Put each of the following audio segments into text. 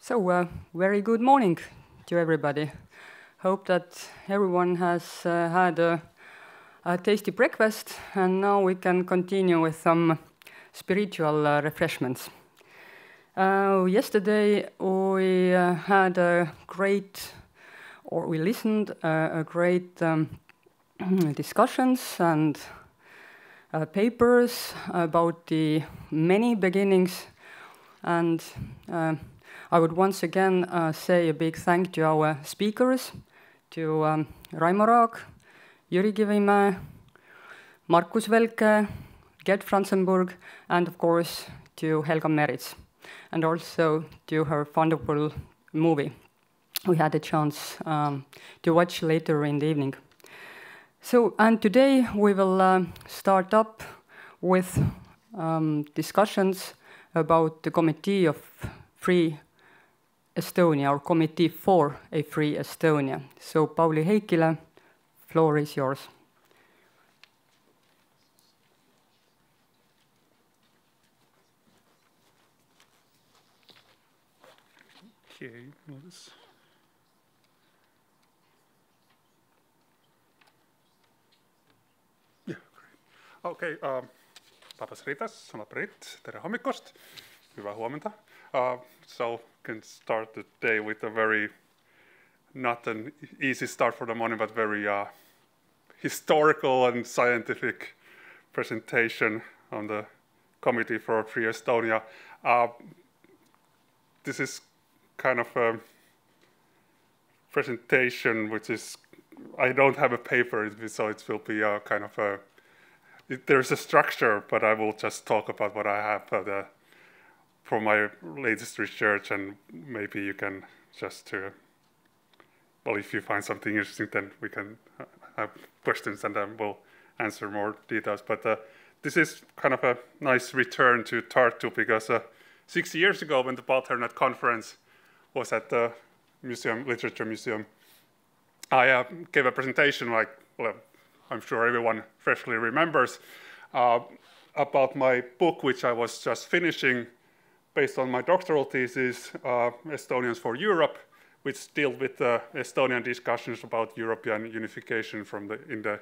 So, very good morning to everybody. Hope that everyone has had a tasty breakfast, and now we can continue with some spiritual refreshments. Yesterday we had a great, or we listened a great discussions and papers about the many beginnings, and I would once again say a big thank to our speakers, to Raimo Raag, Jüri Kivimäe, Markus Velke, Gert Franzenburg, and of course to Helga Merits, and also to her wonderful movie we had a chance to watch later in the evening. So, and today we will start up with discussions about the Committee of Free Estonia, or Committee for a Free Estonia. So, Pauli Heikila, floor is yours. Okay, let's... Yeah, great. Okay, Tadas Ritas, sana Brit, tere hommikust, hyvää huomenta. So can start the day with a very, not an easy start for the morning, but very historical and scientific presentation on the Committee for Free Estonia. This is kind of a presentation which is, I don't have a paper, so it will be a kind of a, there's a structure, but I will just talk about what I have from my latest research, and maybe you can just, well, if you find something interesting, then we can have questions and then we'll answer more details. But this is kind of a nice return to Tartu, because 6 years ago when the BaltHerNet Conference was at the museum, Literature Museum, I gave a presentation, like, well, I'm sure everyone freshly remembers, about my book, which I was just finishing, based on my doctoral thesis, Estonians for Europe, which dealt with the Estonian discussions about European unification in the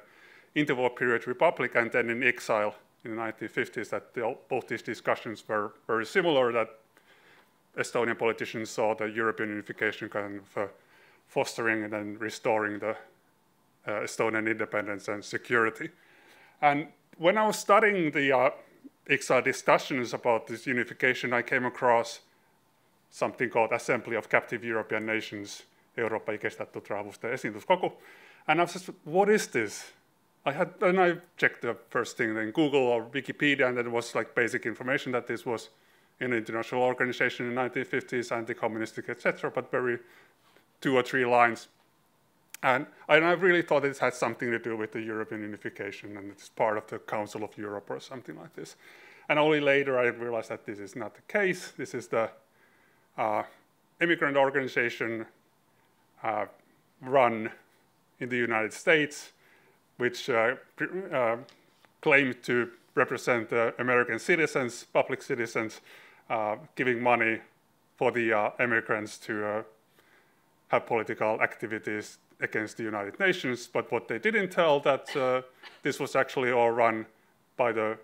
interwar period republic and then in exile in the 1950s, that both these discussions were very similar, that Estonian politicians saw the European unification kind of fostering and then restoring the Estonian independence and security. And when I was studying the exile discussions about this unification, I came across something called Assembly of Captive European Nations, Euroopa Ikästetty Rahvuste Esinduskogu. And I was just, what is this? And I checked the first thing in Google or Wikipedia, and there was like basic information that this was an international organization in the 1950s, anti-communistic, etc., but very 2 or 3 lines. And I really thought it had something to do with the European unification, and it's part of the Council of Europe or something like this. And only later I realized that this is not the case. This is the immigrant organization run in the United States, which claimed to represent American citizens, public citizens, giving money for the immigrants to have political activities against the United Nations. But what they didn't tell, that this was actually all run by the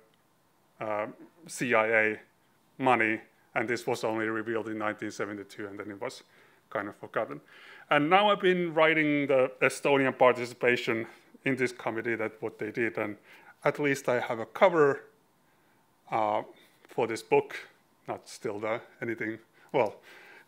CIA money, and this was only revealed in 1972, and then it was kind of forgotten. And now I've been writing the Estonian participation in this committee, that what they did, and at least I have a cover for this book, not still anything, well,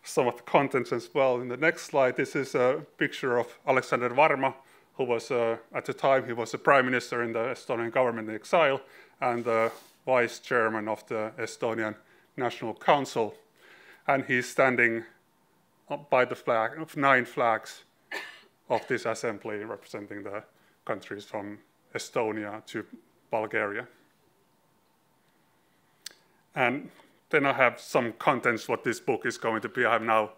some of the contents as well. In the next slide, this is a picture of Alexander Varma, who was, at the time, he was the prime minister in the Estonian government in exile and the vice chairman of the Estonian National Council. And he's standing by the flag of 9 flags of this assembly, representing the countries from Estonia to Bulgaria. And then I have some contents what this book is going to be. I have now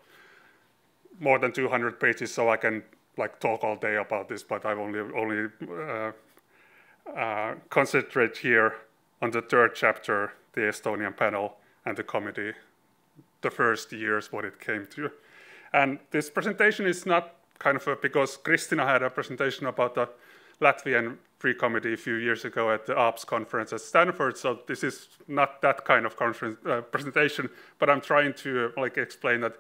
more than 200 pages, so I can like talk all day about this, but I've only concentrate here on the 3rd chapter, the Estonian panel and the committee the first years, what it came to. And this presentation is not kind of because Kristina had a presentation about the Latvian Free Committee a few years ago at the ARPS conference at Stanford, so this is not that kind of conference presentation, but I'm trying to explain that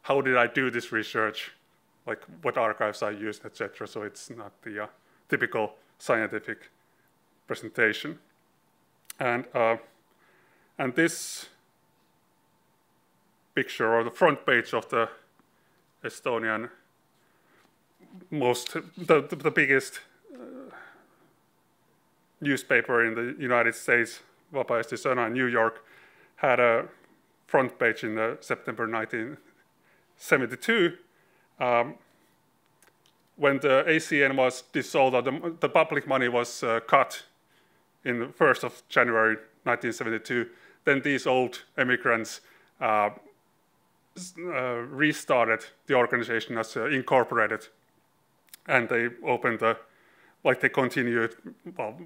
how did I do this research, like what archives I used, etc. So it's not the typical scientific presentation. And this picture, or the front page of the Estonian the biggest newspaper in the United States, Vaba Eesti Sõna in New York, had a front page in September 1972 when the ACN was dissolved. The public money was cut in the 1st of January 1972. Then these old immigrants restarted the organization as incorporated, and they opened they continued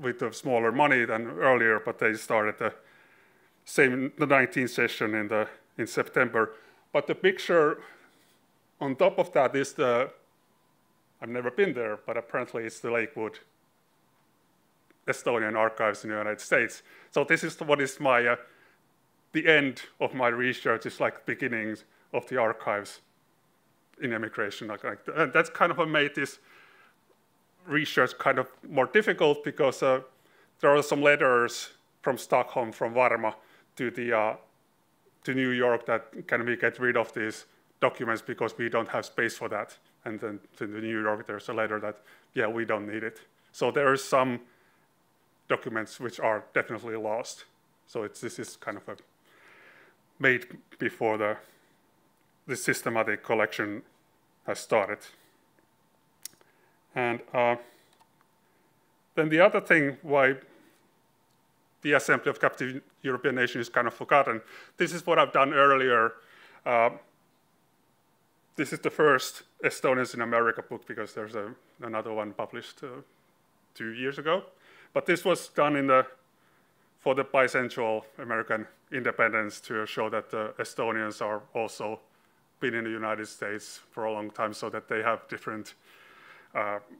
with the smaller money than earlier, but they started the 19th session in September. But the picture on top of that is I've never been there, but apparently it's the Lakewood Estonian archives in the United States. So this is what is my the end of my research, is like beginnings of the archives in immigration. And that's kind of made this research kind of more difficult, because there are some letters from Stockholm, from Varma, to New York, that can we get rid of these documents because we don't have space for that. And then to New York, there's a letter that, yeah, we don't need it. So there are some documents which are definitely lost. So this is kind of made before the systematic collection has started. And then the other thing why the Assembly of Captive European Nations is kind of forgotten, this is what I've done earlier. This is the first Estonians in America book, because there's another one published 2 years ago. But this was done for the bicentennial American independence, to show that the Estonians are also been in the United States for a long time, so that they have different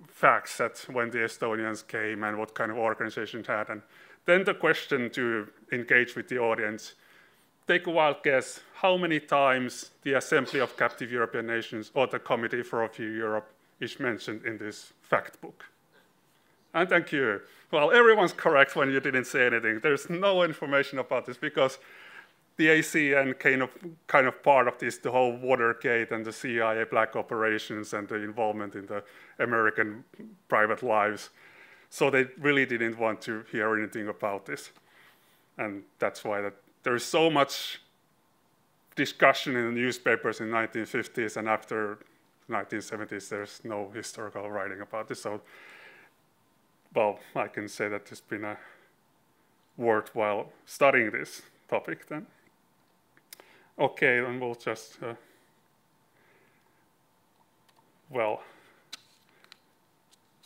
facts that when the Estonians came and what kind of organizations had. And then the question to engage with the audience: take a wild guess, how many times the Assembly of Captive European Nations or the Committee for Free Europe is mentioned in this fact book? And thank you. Well, everyone's correct when you didn't say anything. There's no information about this, because the ACN kind of part of this, the whole Watergate and the CIA black operations and the involvement in the American private lives. So they really didn't want to hear anything about this. And that's why there is so much discussion in the newspapers in the 1950s, and after the 1970s, there's no historical writing about this. So, well, I can say that it's been a worthwhile studying this topic then. Okay, then we'll just,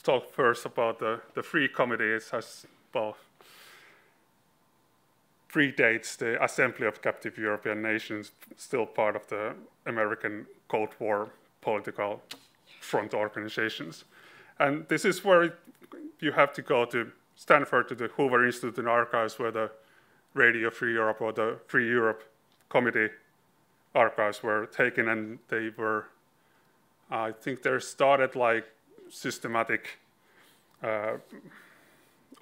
talk first about the Free Committee. It has, predates the Assembly of Captive European Nations, still part of the American Cold War political front organizations. And this is where you have to go to Stanford, to the Hoover Institute and Archives, where the Radio Free Europe or the Free Europe Committee archives were taken, and they were, I think they started like systematic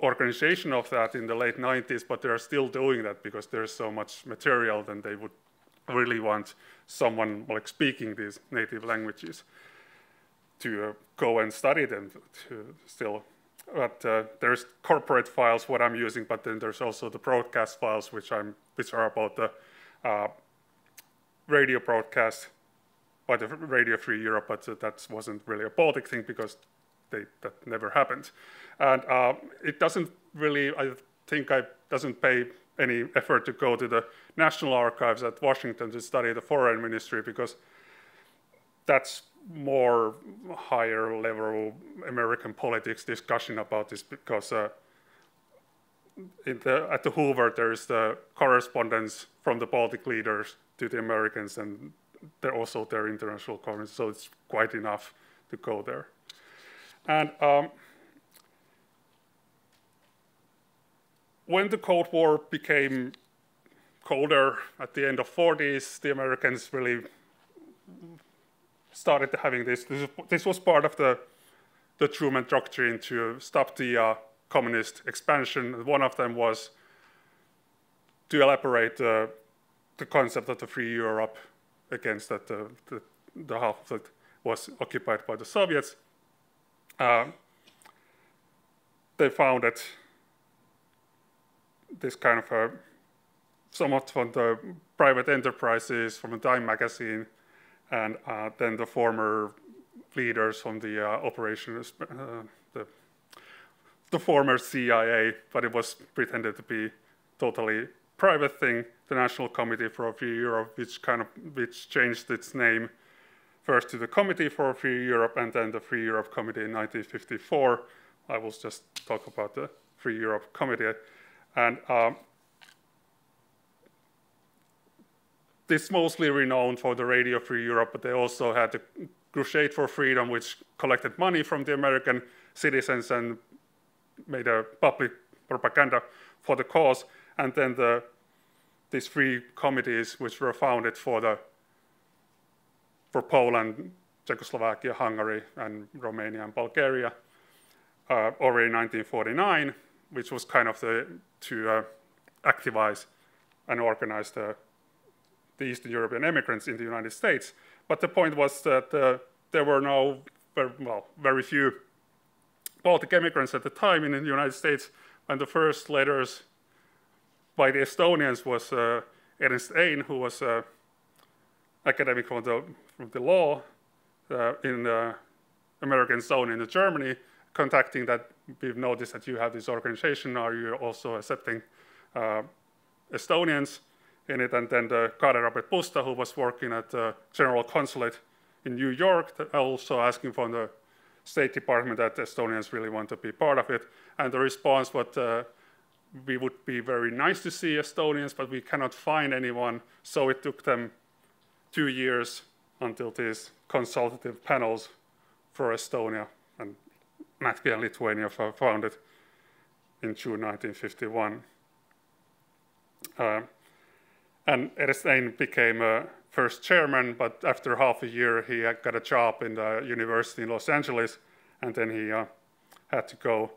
organization of that in the late 90s, but they're still doing that because there's so much material, then they would really want someone like speaking these native languages to go and study them to still. But there's corporate files, what I'm using, but then there's also the broadcast files, which are about the radio broadcast by the Radio Free Europe, but that wasn't really a Baltic thing, because that never happened. And it doesn't really, I think doesn't pay any effort to go to the National Archives at Washington to study the foreign ministry, because that's more higher level American politics discussion about this, because at the Hoover, there is the correspondence from the Baltic leaders to the Americans, and they're also their international conference, so it's quite enough to go there. And when the Cold War became colder at the end of 40s, the Americans really started having this. This was part of the Truman doctrine to stop the communist expansion. One of them was to elaborate the concept of the free Europe against that the half that was occupied by the Soviets. They founded this kind of somewhat from the private enterprises from a Time magazine, and then the former leaders from the operations, the former CIA, but it was pretended to be totally private thing, the National Committee for a Free Europe, which changed its name first to the Committee for a Free Europe and then the Free Europe Committee in 1954. I will just talk about the Free Europe Committee. And this is mostly renowned for the Radio Free Europe, but they also had the Crusade for Freedom, which collected money from the American citizens and made a public propaganda for the cause. And then these three committees, which were founded for Poland, Czechoslovakia, Hungary, and Romania and Bulgaria, already in 1949, which was kind of to activize and organize the Eastern European immigrants in the United States. But the point was that there were now very few Baltic immigrants at the time in the United States, and the first letters by the Estonians was Ernst Ein, who was an academic from the law in the American zone in Germany, contacting that we've noticed that you have this organization. Are you also accepting Estonians in it? And then the Kaare Robert Pusta, who was working at the General Consulate in New York, also asking from the State Department that Estonians really want to be part of it. And the response was, we would be very nice to see Estonians, but we cannot find anyone. So it took them 2 years until these consultative panels for Estonia and Latvia and Lithuania founded in June 1951. And Ernst Ein became first chairman, but after half a year he got a job in the university in Los Angeles, and then he had to go.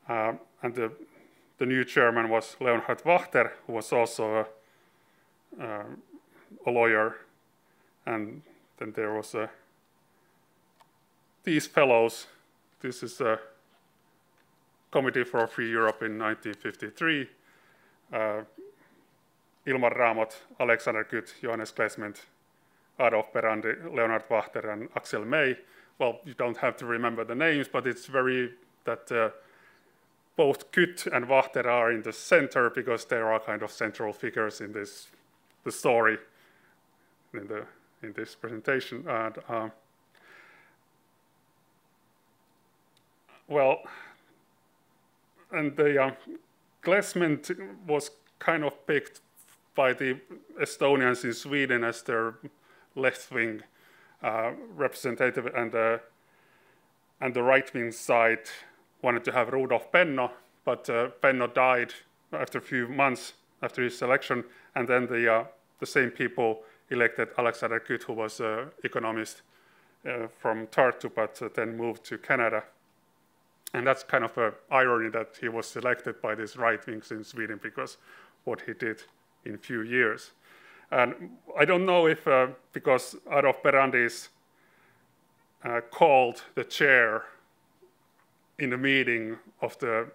And the new chairman was Leonhard Wachter, who was also a lawyer. And then there was these fellows. This is a Committee for Free Europe in 1953. Ilmar Raamot, Alexander Kütt, Johannes Klesment, Adolf Berandi, Leonhard Wachter, and Axel May. Well, you don't have to remember the names, but it's very that both Kütt and Wachter are in the center because they are kind of central figures in the story in this presentation. And the Klesment was kind of picked by the Estonians in Sweden as their left-wing representative, and the right-wing side wanted to have Rudolf Benno, but Benno died after a few months after his election, and then the same people elected Alexander Kütt, who was an economist from Tartu, but then moved to Canada. And that's kind of an irony that he was selected by these right-wings in Sweden because what he did in a few years. And I don't know if, because Adolf Berandi is called the chair in the meeting of the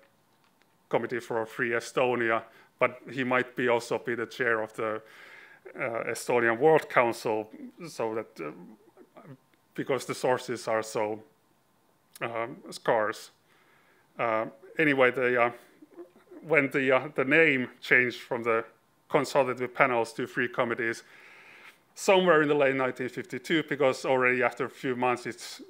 Committee for Free Estonia, but he might also be the chair of the Estonian World Council, so that because the sources are so scarce. Anyway, when the name changed from the consultative panels to free committees, somewhere in the late 1952, because already after a few months it's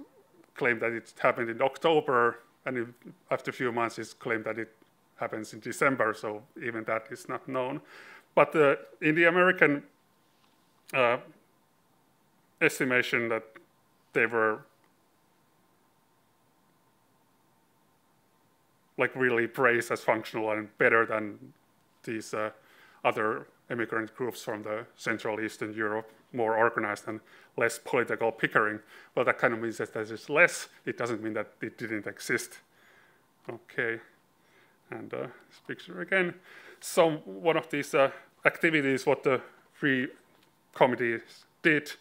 claimed that it happened in October, and after a few months it's claimed that it happens in December, so even that is not known. But in the American estimation that they were like really praised as functional and better than these other immigrant groups from the Central Eastern Europe, more organized and less political pickering. Well, that kind of means that there's less. It doesn't mean that it didn't exist. Okay, and this picture again. So one of these activities, what the three committees did,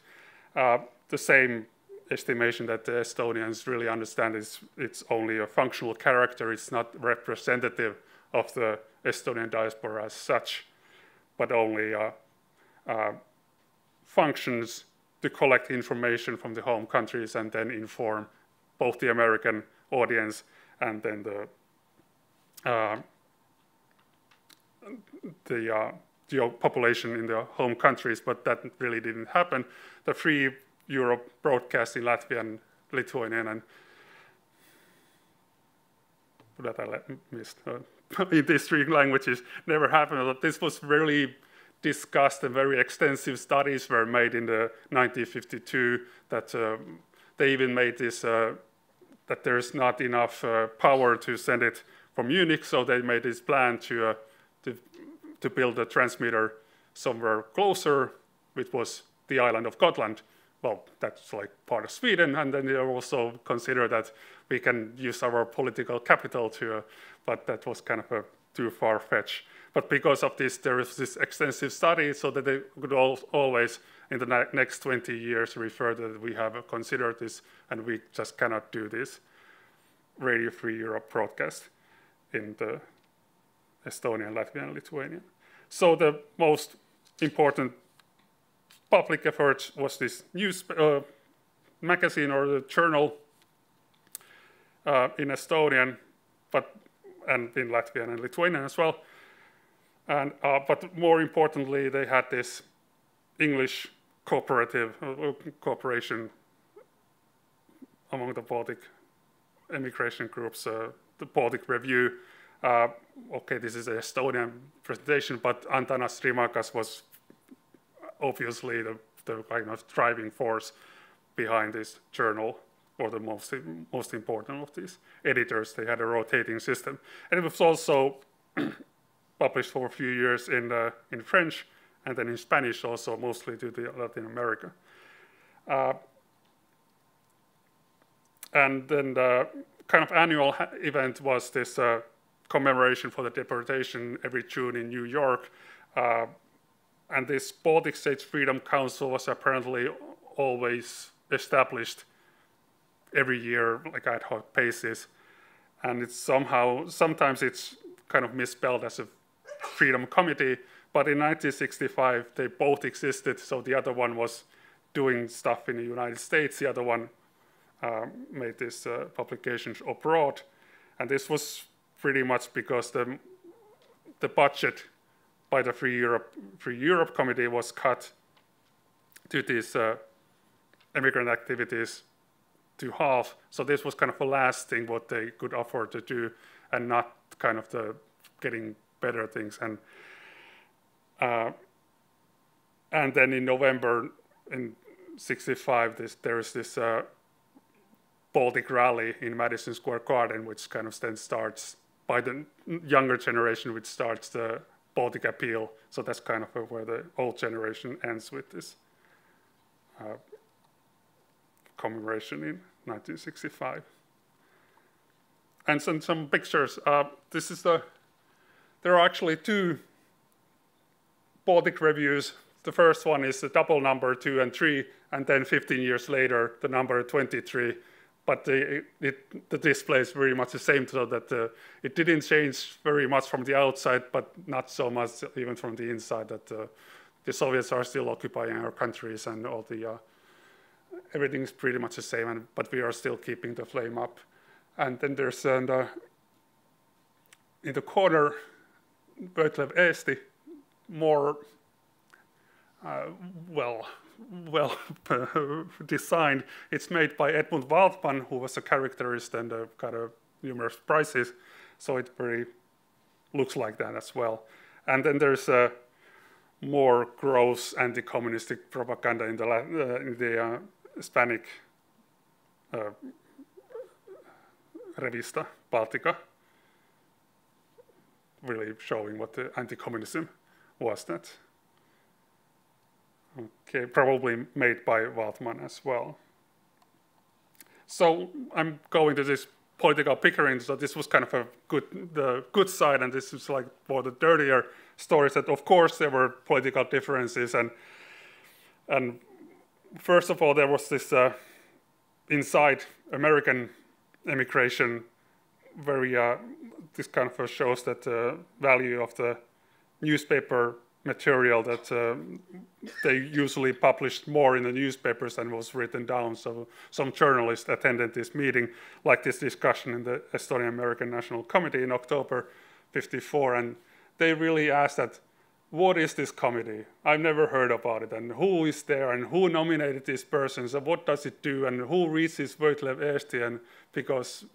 the same estimation that the Estonians really understand is it's only a functional character. It's not representative of the Estonian diaspora as such, but only functions to collect information from the home countries and then inform both the American audience and then the population in the home countries, but that really didn't happen. The Free Europe broadcast in Latvian, Lithuanian, and that I missed. In these three languages never happened. But this was really discussed, and very extensive studies were made in the 1952 that they even made this, that there's not enough power to send it from Munich, so they made this plan to build a transmitter somewhere closer, which was the island of Gotland. Well, that's like part of Sweden, and then they also consider that we can use our political capital to, but that was kind of too far-fetched. But because of this, there is this extensive study, so that they could always, in the next 20 years, refer that we have considered this, and we just cannot do this Radio Free Europe broadcast in the Estonian, Latvian, Lithuanian. So the most important public effort was this news magazine or the journal in Estonian, and in Latvian and Lithuanian as well. And but more importantly, they had this English cooperation among the Baltic immigration groups, the Baltic Review. Okay, this is an Estonian presentation, but Antanas Rimakas was obviously the kind of driving force behind this journal, or the most important of these editors. They had a rotating system, and it was also published for a few years in French, and then in Spanish also, mostly to the Latin America. And then the kind of annual event was this commemoration for the deportation every June in New York. And this Baltic States Freedom Council was apparently always established every year, like ad hoc basis. And it's sometimes it's kind of misspelled as a Freedom Committee, but in 1965 they both existed. So the other one was doing stuff in the United States, the other one made this publications abroad. And this was pretty much because the budget by the Free Europe Committee was cut to these immigrant activities to half. So this was kind of the last thing what they could afford to do, and not kind of the getting better things. And then in November in '65, there is this Baltic rally in Madison Square Garden, which kind of then starts by the younger generation, which starts the Baltic appeal. So that's kind of where the old generation ends with this commemoration in 1965. And some pictures. This is there are actually two Baltic reviews. The first one is the double number 2 and 3, and then 15 years later, the number 23. But the display is very much the same, so that it didn't change very much from the outside, but not so much even from the inside, that the Soviets are still occupying our countries, and all the everything's pretty much the same, but we are still keeping the flame up. And then there's in the corner, Võitlev Eesti, more well designed. It's made by Edmund Waldman, who was a caricaturist and got numerous prizes, so it very looks like that as well. And then there's more gross anti-communistic propaganda in the Hispanic Revista Baltica, really showing what the anti-communism was. That okay, probably made by Waldman as well. So I'm going to this political pickering. So this was kind of the good side, and this is like for the dirtier stories. That of course there were political differences, and first of all there was this inside American immigration. Very this kind of shows that the value of the newspaper material, that they usually published more in the newspapers than was written down. So some journalists attended this meeting, like this discussion in the Estonian American National Committee in October '54, and they really asked that, what is this committee? I've never heard about it, and who is there, and who nominated these persons, and what does it do, and who reads this Voitlev Eesti? And because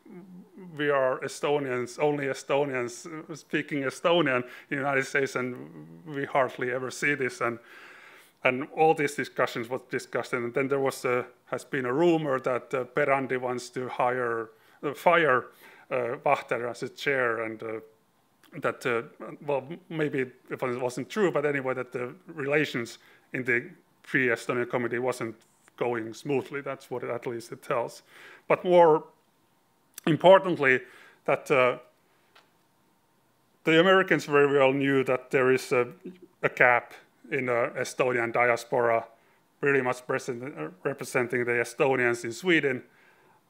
we are Estonians, only Estonians speaking Estonian in the United States, and we hardly ever see this, and all these discussions was discussed, and then there was has been a rumor that Perandi wants to fire Vahter as a chair, and that, well, maybe it wasn't true, but anyway, that the relations in the pre-Estonian committee wasn't going smoothly. That's what at least it tells. But more importantly, that the Americans very well knew that there is a gap in the Estonian diaspora, pretty much representing the Estonians in Sweden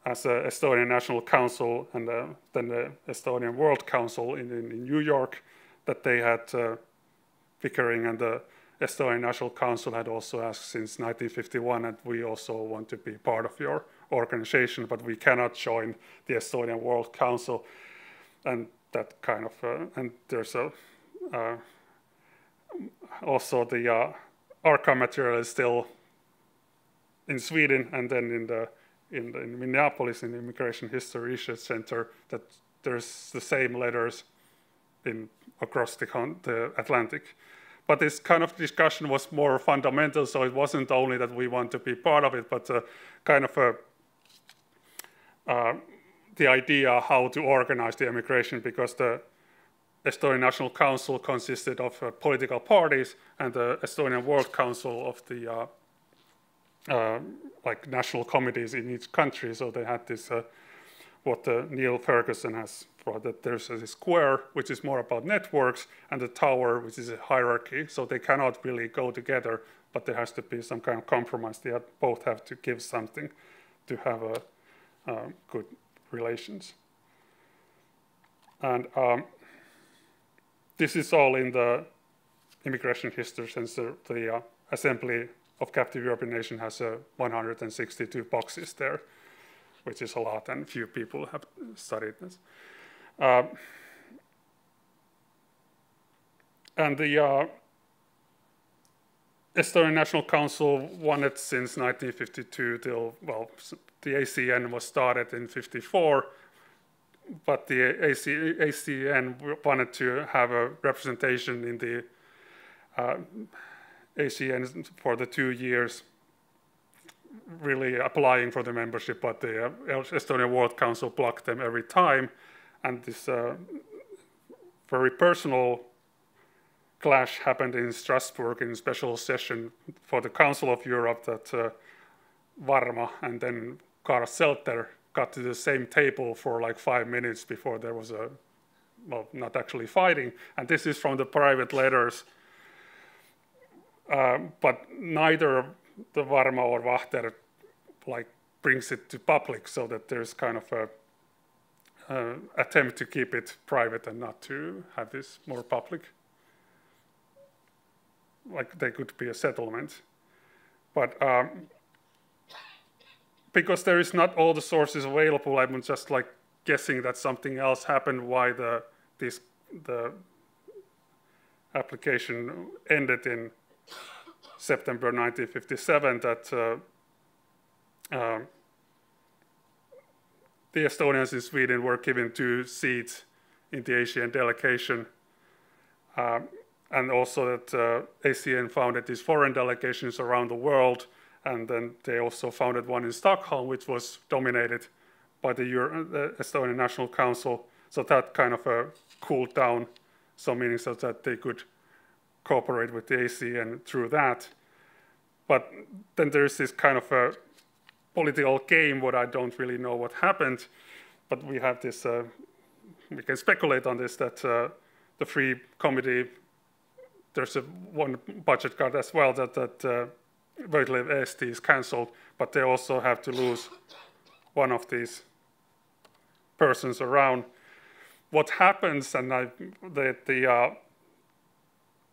as the Estonian National Council, and then the Estonian World Council in New York, that they had Pickering, and the Estonian National Council had also asked since 1951, and we also want to be part of your organization, but we cannot join the Estonian World Council. And that kind of, and there's also the archive material is still in Sweden, and then in Minneapolis, in the Immigration History Research Center, that there's the same letters across the Atlantic. But this kind of discussion was more fundamental, so it wasn't only that we want to be part of it, but kind of the idea how to organize the immigration, because the Estonian National Council consisted of political parties, and the Estonian World Council of the like national committees in each country. So they had this, what Neil Ferguson has brought, that there's a square, which is more about networks, and the tower, which is a hierarchy. So they cannot really go together, but there has to be some kind of compromise. They both have to give something to have a good relations. And this is all in the immigration history, since the Assembly of Captive European Nations has 162 boxes there, which is a lot, and few people have studied this. And the Estonian National Council wanted since 1952 till, well, the ACN was started in '54, but the ACN wanted to have a representation in the ACN for the 2 years, really applying for the membership, but the Estonian World Council blocked them every time. And this very personal clash happened in Strasbourg in a special session for the Council of Europe, that Varma and then Karl Selter got to the same table for like 5 minutes before there was a, well, not actually fighting. And this is from the private letters. But neither the Varma or Vahter like brings it to public, so that there's kind of a attempt to keep it private and not to have this more public. Like there could be a settlement, but because there is not all the sources available, I'm just like guessing that something else happened why the application ended in September 1957, that the Estonians in Sweden were given 2 seats in the Asian delegation, and also that ACN founded these foreign delegations around the world, and then they also founded one in Stockholm, which was dominated by the Estonian National Council. So that kind of cooled down, so meaning so that they could cooperate with the ACN through that. But then there's this kind of a political game, what I don't really know what happened, but we have this, we can speculate on this, that the Free Committee, there's one budget cut as well, that Voitlev Eesti is cancelled, but they also have to lose one of these persons around. What happens, and the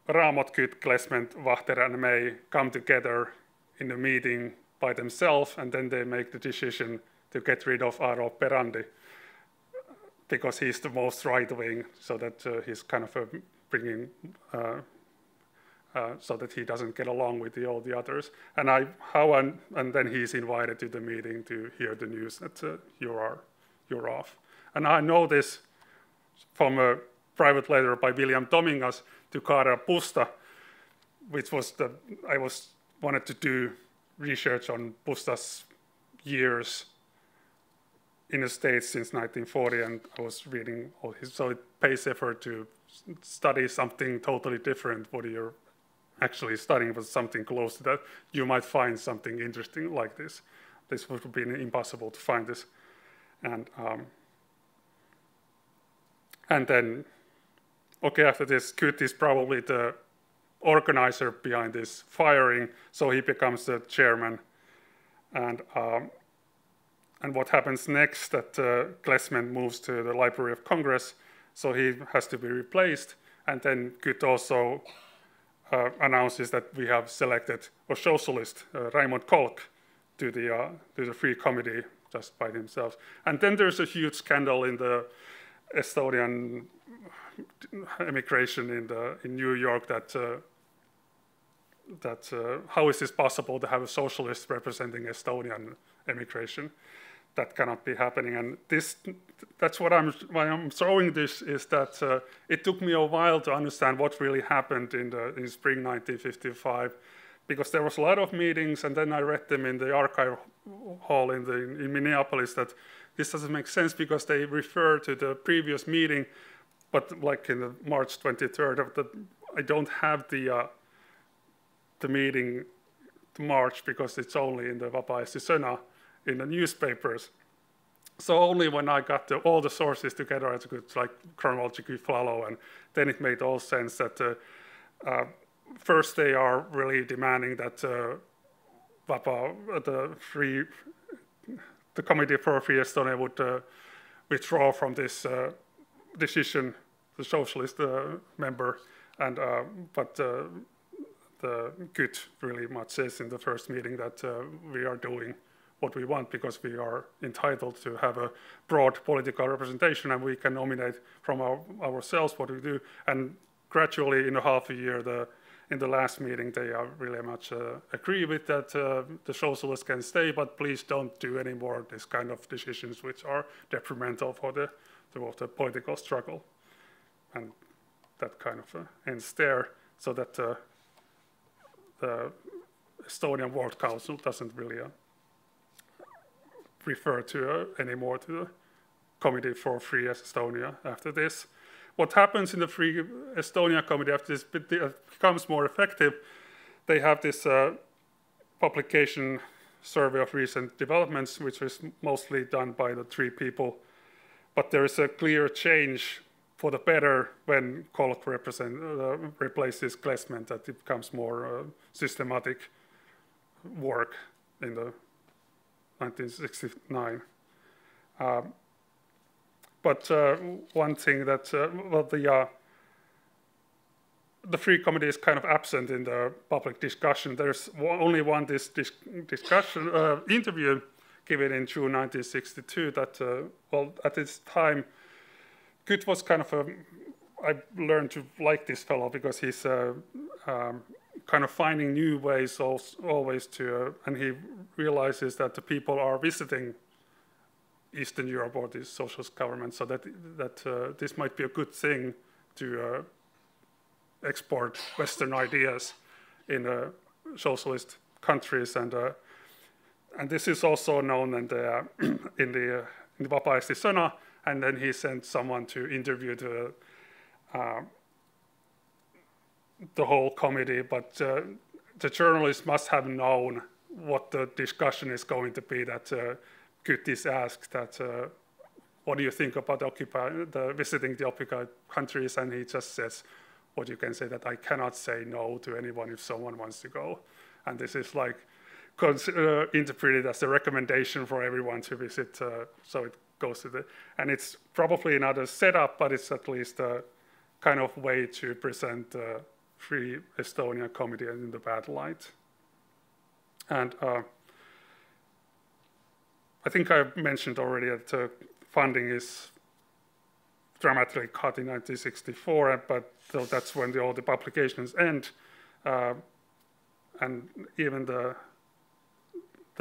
Raamotkyt, Klesment, Vahter, and May come together in a meeting by themselves, and then they make the decision to get rid of Aaro Perandi because he's the most right-wing, so that he's kind of bringing, so that he doesn't get along with all the others. And then he's invited to the meeting to hear the news that you're off. And I know this from a private letter by William Domingas to Kaara Pusta, which was I wanted to do research on Pusta's years in the States since 1940, and I was reading all his, so it pays effort to study something totally different what you're actually studying, but something close to that. You might find something interesting like this. This would have been impossible to find this. And then, okay, after this, Kyt is probably the organizer behind this firing, so he becomes the chairman. And what happens next, that Klesment moves to the Library of Congress, so he has to be replaced. And then Kyt also announces that we have selected a socialist, Raimond Kolk, to the Free Committee just by himself. And then there's a huge scandal in the Estonian immigration in New York that how is this possible to have a socialist representing Estonian immigration? That cannot be happening. And that's why I'm throwing this, is that it took me a while to understand what really happened in spring 1955, because there was a lot of meetings, and then I read them in the archive hall in Minneapolis, that this doesn't make sense because they refer to the previous meeting, but like in the March 23rd, I don't have the meeting to March because it's only in the Vaba Eesti Sõna in the newspapers. So only when I got all the sources together, I could like chronologically follow, and then it made all sense that first they are really demanding that Vaba, the Committee for Free Estonia would withdraw from this decision, the socialist member, and but the Kyt really much says in the first meeting that we are doing what we want because we are entitled to have a broad political representation, and we can nominate from ourselves what we do. And gradually, in a half a year, in the last meeting, they are really much agree with that the socialists can stay, but please don't do any more this kind of decisions which are detrimental for the political struggle. And that kind of ends there, so that the Estonian World Council doesn't really refer to anymore to the Committee for Free Estonia after this. What happens in the Free Estonia Committee after this becomes more effective? They have this publication survey of recent developments, which is mostly done by the three people. But there is a clear change for the better when Kolk replaces Klesment, that it becomes more systematic work in the 1969. But one thing that, the Free Committee is kind of absent in the public discussion. There's only one discussion interview given in June 1962 that, at this time, Kyt was kind of I learned to like this fellow because he's kind of finding new ways always to, and he realizes that the people are visiting Eastern Europe or these socialist governments, so that this might be a good thing to export Western ideas in socialist countries, and this is also known in the Vapaasti Sana, and then he sent someone to interview the whole committee, but the journalists must have known what the discussion is going to be. That Kyttis asked that, what do you think about visiting the occupied countries? And he just says, what you can say, that I cannot say no to anyone if someone wants to go. And this is like interpreted as a recommendation for everyone to visit. So it goes to and it's probably not a setup, but it's at least a kind of way to present Free Estonia Committee in the bad light. And I think I mentioned already that funding is dramatically cut in 1964, but so that's when all the publications end, and even the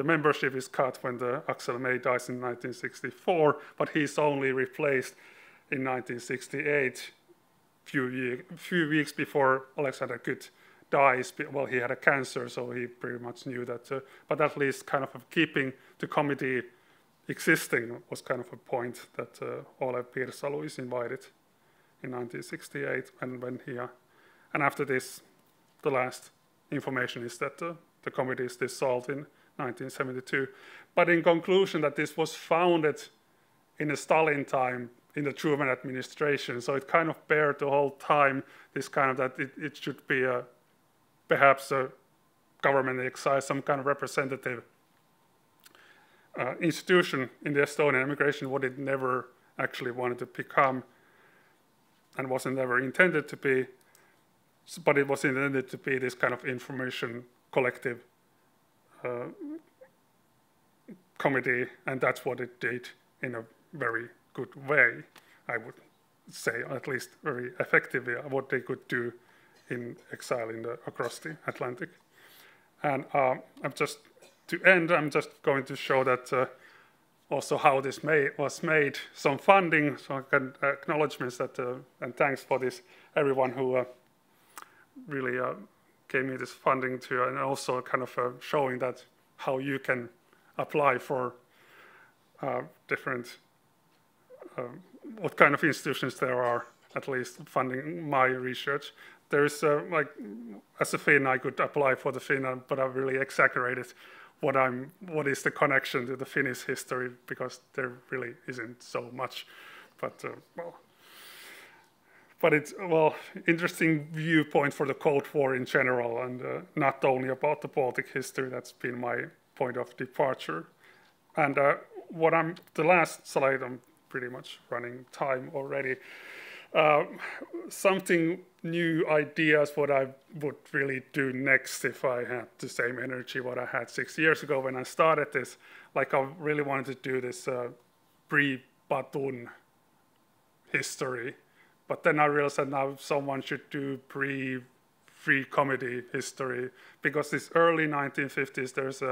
membership is cut when Axel May dies in 1964, but he's only replaced in 1968, few weeks before Alexander Kyt dies. Well, he had a cancer, so he pretty much knew that, but at least kind of keeping the committee existing was kind of a point that Olev Pirsalu is invited in 1968, and when he, and after this, the last information is that the committee is dissolved in 1972. But in conclusion, that this was founded in a Stalin time, in the Truman administration, so it kind of bared the whole time this kind of that it should be perhaps a government exercise, some kind of representative institution in the Estonian immigration, what it never actually wanted to become and wasn't ever intended to be, but it was intended to be this kind of information collective committee, and that's what it did in a very good way, I would say, at least very effectively, what they could do in exile across the Atlantic. And to end, I'm just going to show that also how this was made, some funding, some acknowledgements that, and thanks for this, everyone who really gave me this funding to, and also kind of showing that how you can apply for different, what kind of institutions there are, at least funding my research. There is, like, as a Finn, I could apply for the Finn, but I've really exaggerated what is the connection to the Finnish history, because there really isn't so much. But but it's interesting viewpoint for the Cold War in general, and not only about the Baltic history. That's been my point of departure. And the last slide, I'm pretty much running time already. Something new ideas what I would really do next if I had the same energy what I had 6 years ago when I started this. Like, I really wanted to do this pre-Batun history, but then I realized that now someone should do pre-Free Committee history, because this early 1950s there's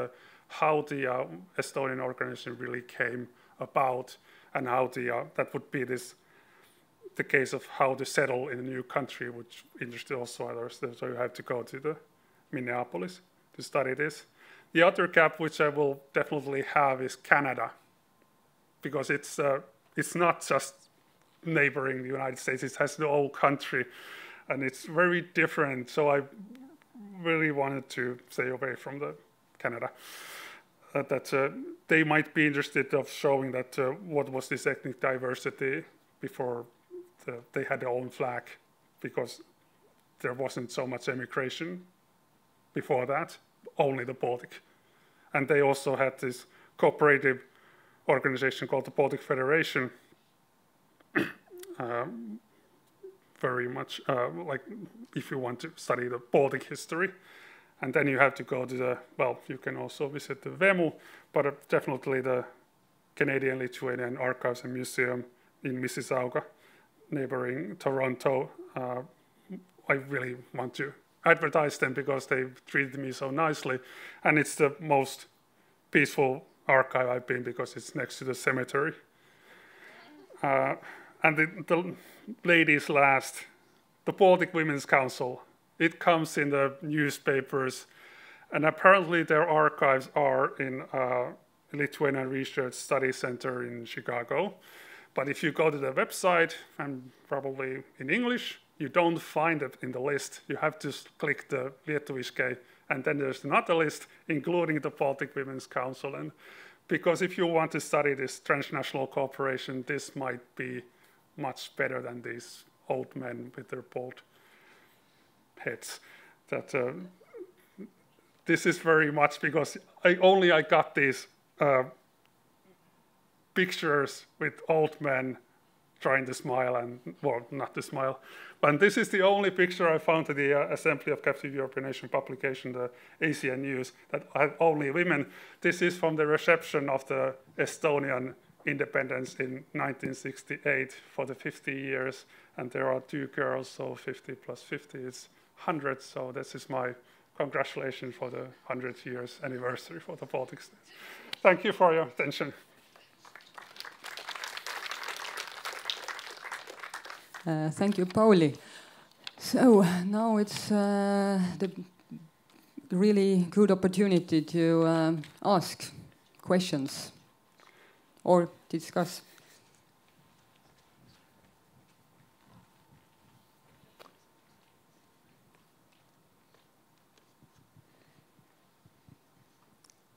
how the Estonian organization really came about, and how that would be the case of how to settle in a new country, which interested also others. So you have to go to the Minneapolis to study this. The other gap which I will definitely have is Canada, because it's not just neighboring the United States, it has the whole country, and it's very different. So I really wanted to stay away from the Canada. That they might be interested of showing that what was this ethnic diversity before they had their own flag, because there wasn't so much immigration before that, only the Baltic. And they also had this cooperative organization called the Baltic Federation, very much like if you want to study the Baltic history. And then you have to go to you can also visit the VEMU, but definitely the Canadian-Lithuanian Archives and Museum in Mississauga, neighboring Toronto. I really want to advertise them because they've treated me so nicely, and it's the most peaceful archive I've been, because it's next to the cemetery. And the ladies last the Baltic Women's Council. It comes in the newspapers, and apparently their archives are in Lithuanian Research Study Center in Chicago. But if you go to the website, and probably in English, you don't find it in the list. You have to click the Lietuviškai, and then there's another list, including the Baltic Women's Council. And because if you want to study this transnational cooperation, this might be much better than these old men with their bald heads. That this is very much because I got these pictures with old men trying to smile and, well, not to smile. But this is the only picture I found in the Assembly of Captive European Nation publication, the ASEAN News, that had only women. This is from the reception of the Estonian independence in 1968 for the 50 years. And there are 2 girls, so 50 plus 50 is 100. So this is my congratulations for the 100 years anniversary for the Baltic States. Thank you for your attention. Thank you, Pauli. So now it's the really good opportunity to ask questions or discuss.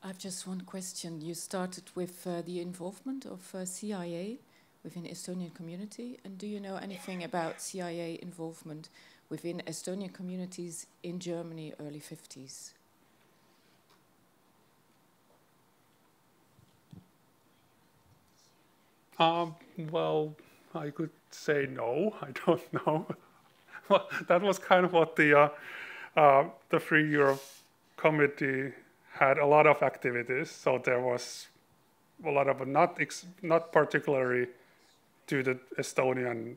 I have just one question. You started with the involvement of CIA within Estonian community, and do you know anything about CIA involvement within Estonian communities in Germany early 50s? Well, I could say no. I don't know. Well, that was kind of what the Free Europe Committee had a lot of activities. So there was a lot of not particularly to the Estonian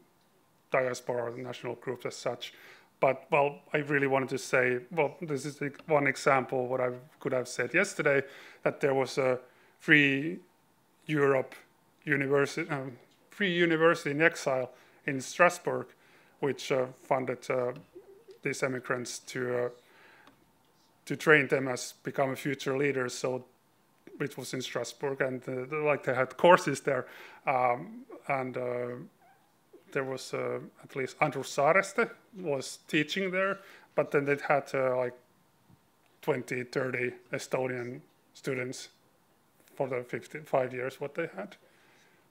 diaspora or national groups as such. But, well, I really wanted to say, well, this is one example what I could have said yesterday, that there was a Free Europe University, Free University in Exile in Strasbourg, which funded these immigrants to train them as become future leaders. So, which was in Strasbourg, and like they had courses there, and there was at least Andrus Saareste was teaching there, but then they had like 20, 30 Estonian students for the 5 years what they had.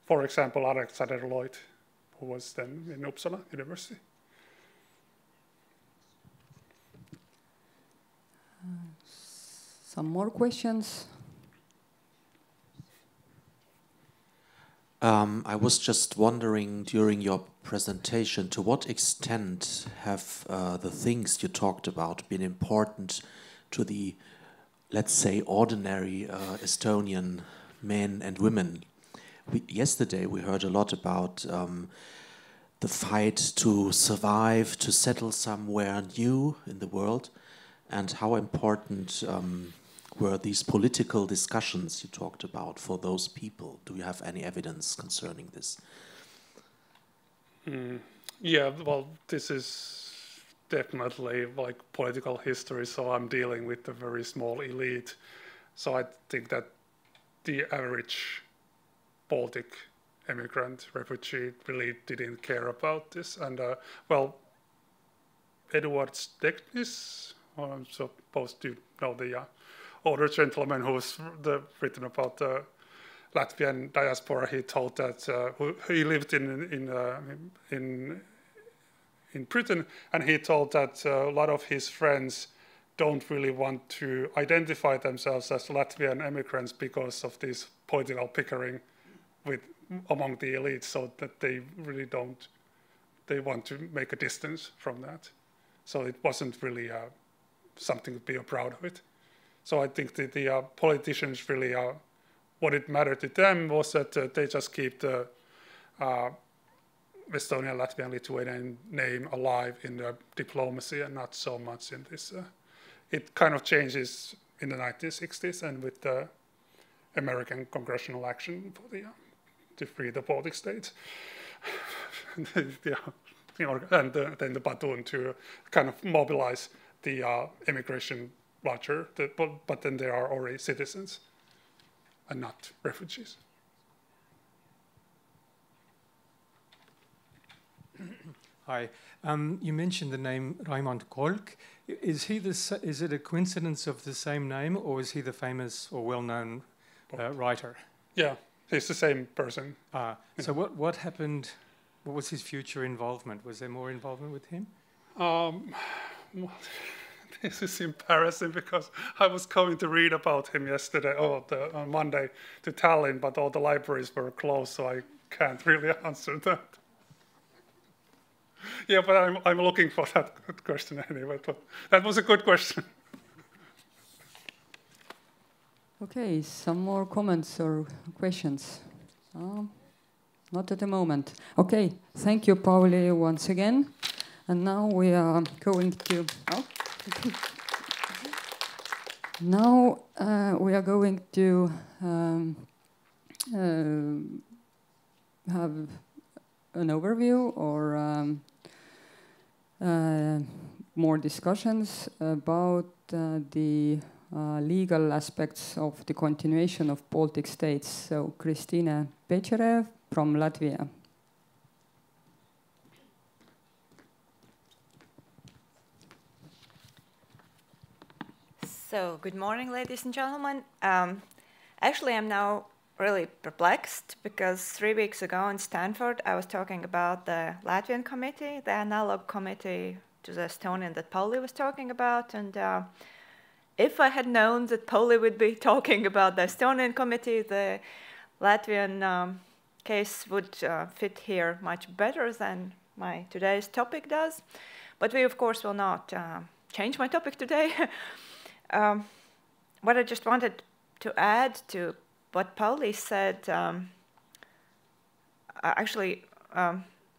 For example, Alexander Lloyd, who was then in Uppsala University. Some more questions? I was just wondering during your presentation, to what extent have the things you talked about been important to the, let's say, ordinary Estonian men and women? Yesterday we heard a lot about the fight to survive, to settle somewhere new in the world, and how important were these political discussions you talked about for those people? Do you have any evidence concerning this? Yeah, well, this is definitely like political history, so I'm dealing with a very small elite. So I think that the average Baltic immigrant, refugee really didn't care about this. And well, Eduard Steknis, I'm supposed to know the older gentleman who's written about the Latvian diaspora. He told that he lived in Britain, and he told that a lot of his friends don't really want to identify themselves as Latvian immigrants because of this political pickering among the elites, so that they really don't. They want to make a distance from that. So it wasn't really something to be proud of it. So I think that the politicians really, what it mattered to them was that they just keep the Estonian, Latvian, Lithuanian name alive in the diplomacy and not so much in this. It kind of changes in the 1960s and with the American congressional action for to free the Baltic states. Yeah. and then the Batun to kind of mobilize the immigration voucher. But then they are already citizens and not refugees. Hi. You mentioned the name Raimond Kolk. Is it a coincidence of the same name, or is he the famous or well-known writer? Yeah, he's the same person. So what happened? What was his future involvement? Was there more involvement with him? This is embarrassing because I was going to read about him yesterday, on Monday, to Tallinn, but all the libraries were closed, so I can't really answer that. Yeah, but I'm looking for that good question anyway. But that was a good question. Okay, some more comments or questions? Not at the moment. Okay, thank you, Pauli, once again. And now we are going to... Oh. Now we are going to have an overview or more discussions about the legal aspects of the continuation of Baltic states. So Kristine Pecherev from Latvia. So, good morning, ladies and gentlemen. Actually, I'm now really perplexed because 3 weeks ago in Stanford, I was talking about the Latvian committee, the analog committee to the Estonian that Pauli was talking about. And if I had known that Pauli would be talking about the Estonian committee, the Latvian case would fit here much better than my today's topic does. But we, of course, will not change my topic today. What I just wanted to add to what Pauli said, actually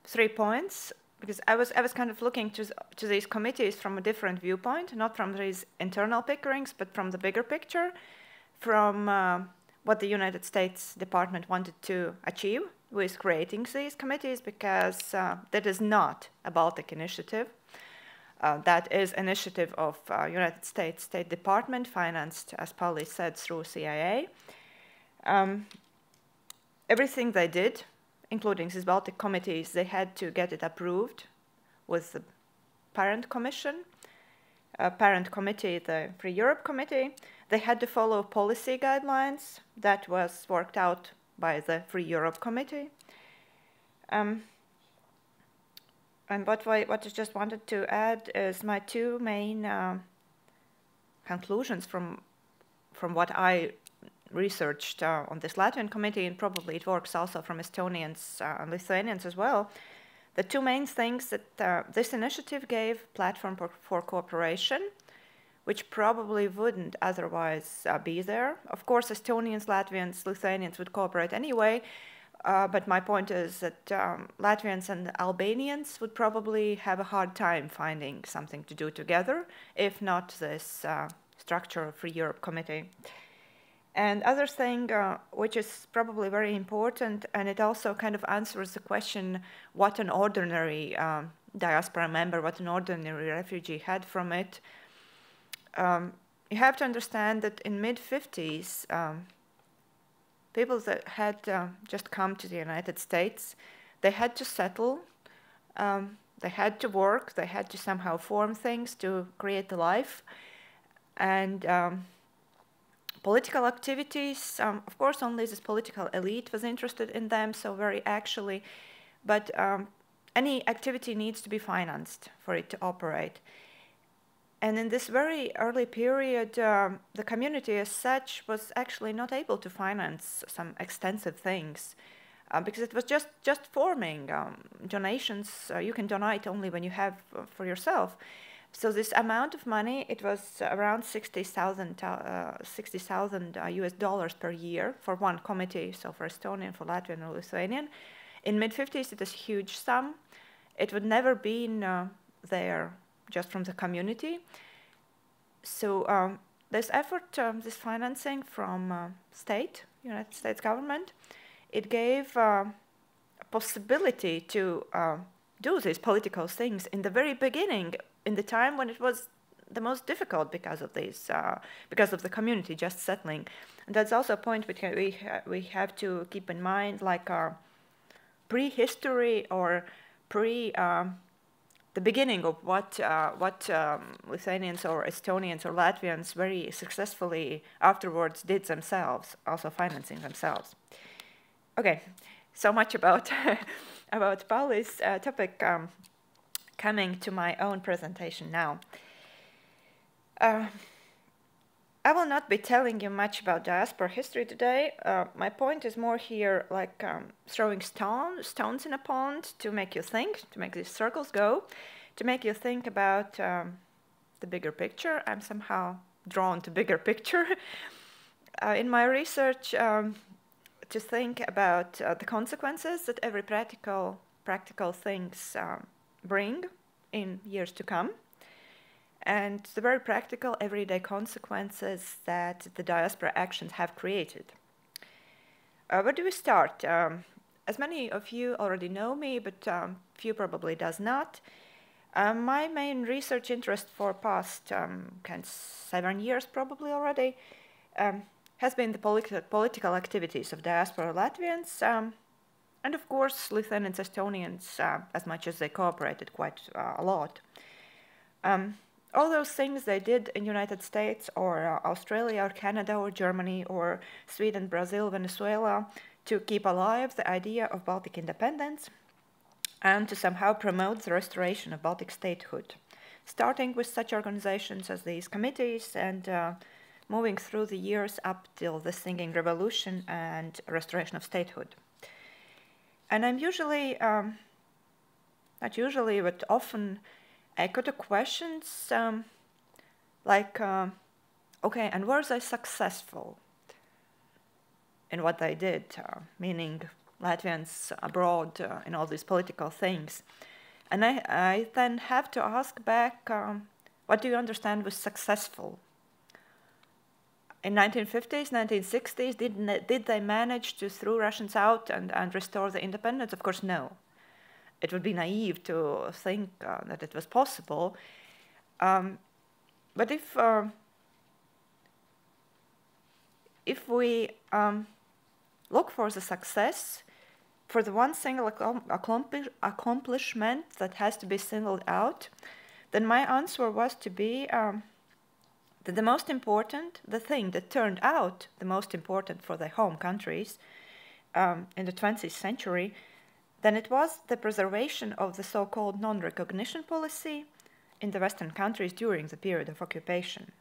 3 points, because I was kind of looking to these committees from a different viewpoint, not from these internal bickerings, but from the bigger picture, from what the United States Department wanted to achieve with creating these committees, because that is not a Baltic initiative. That is initiative of United States State Department, financed, as Pauli said, through CIA. Everything they did, including these Baltic committees, they had to get it approved with the parent commission, parent committee, the Free Europe Committee. They had to follow policy guidelines that was worked out by the Free Europe Committee. And what I just wanted to add is my 2 main conclusions from what I researched on this Latvian committee, and probably it works also from Estonians and Lithuanians as well. The 2 main things that this initiative gave platform for cooperation, which probably wouldn't otherwise be there. Of course, Estonians, Latvians, Lithuanians would cooperate anyway, but my point is that Latvians and Albanians would probably have a hard time finding something to do together, if not this structure of Free Europe Committee. And other thing, which is probably very important, and it also kind of answers the question what an ordinary diaspora member, what an ordinary refugee had from it. You have to understand that in mid-50s, people that had just come to the United States, they had to settle, they had to work, they had to somehow form things to create a life. And political activities, of course, only this political elite was interested in them, so very actually, but any activity needs to be financed for it to operate. And in this very early period, the community as such was actually not able to finance some extensive things because it was just forming. Donations, you can donate only when you have for yourself. So this amount of money, it was around $60,000 US dollars per year for one committee, so for Estonian, for Latvian, or Lithuanian. In mid-50s, it was a huge sum. It would never been there just from the community. So this effort, this financing from United States government, it gave a possibility to do these political things in the very beginning, in the time when it was the most difficult because of these, because of the community just settling. And that's also a point we have to keep in mind, like our prehistory or the beginning of what Lithuanians or Estonians or Latvians very successfully afterwards did themselves, also financing themselves. Okay, so much about about Pauli's topic. Coming to my own presentation now. I will not be telling you much about diaspora history today. My point is more here like throwing stones in a pond to make you think, to make these circles go, to make you think about the bigger picture. I'm somehow drawn to bigger picture. In my research, to think about the consequences that every practical things bring in years to come, and the very practical everyday consequences that the diaspora actions have created. Where do we start? As many of you already know me, but few probably does not. My main research interest for past 7 years probably already has been the political activities of diaspora Latvians, and of course Lithuanians, Estonians, as much as they cooperated quite a lot. All those things they did in United States or Australia or Canada or Germany or Sweden, Brazil, Venezuela to keep alive the idea of Baltic independence and to somehow promote the restoration of Baltic statehood, starting with such organizations as these committees and moving through the years up till the Singing Revolution and restoration of statehood. And I'm usually, not usually, but often I go to questions like, okay, and were they successful in what they did, meaning Latvians abroad in all these political things? And I then have to ask back, what do you understand was successful? In 1950s, 1960s, did they manage to throw Russians out and restore the independence? Of course, no. It would be naive to think that it was possible. But if we look for the success, for the one single accomplishment that has to be singled out, then my answer was to be that the most important, the thing that turned out the most important for their home countries in the 20th century, then it was the preservation of the so-called non-recognition policy in the Western countries during the period of occupation.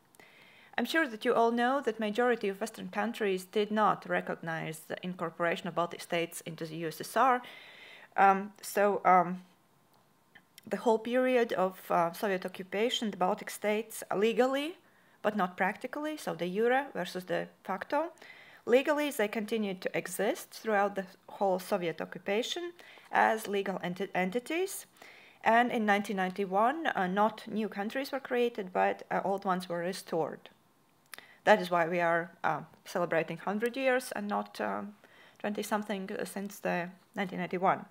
I'm sure that you all know that majority of Western countries did not recognize the incorporation of Baltic states into the USSR. The whole period of Soviet occupation, the Baltic states legally, but not practically, so de jure versus de facto. Legally, they continued to exist throughout the whole Soviet occupation as legal entities. And in 1991, not new countries were created, but old ones were restored. That is why we are celebrating 100 years and not 20-something since the 1991.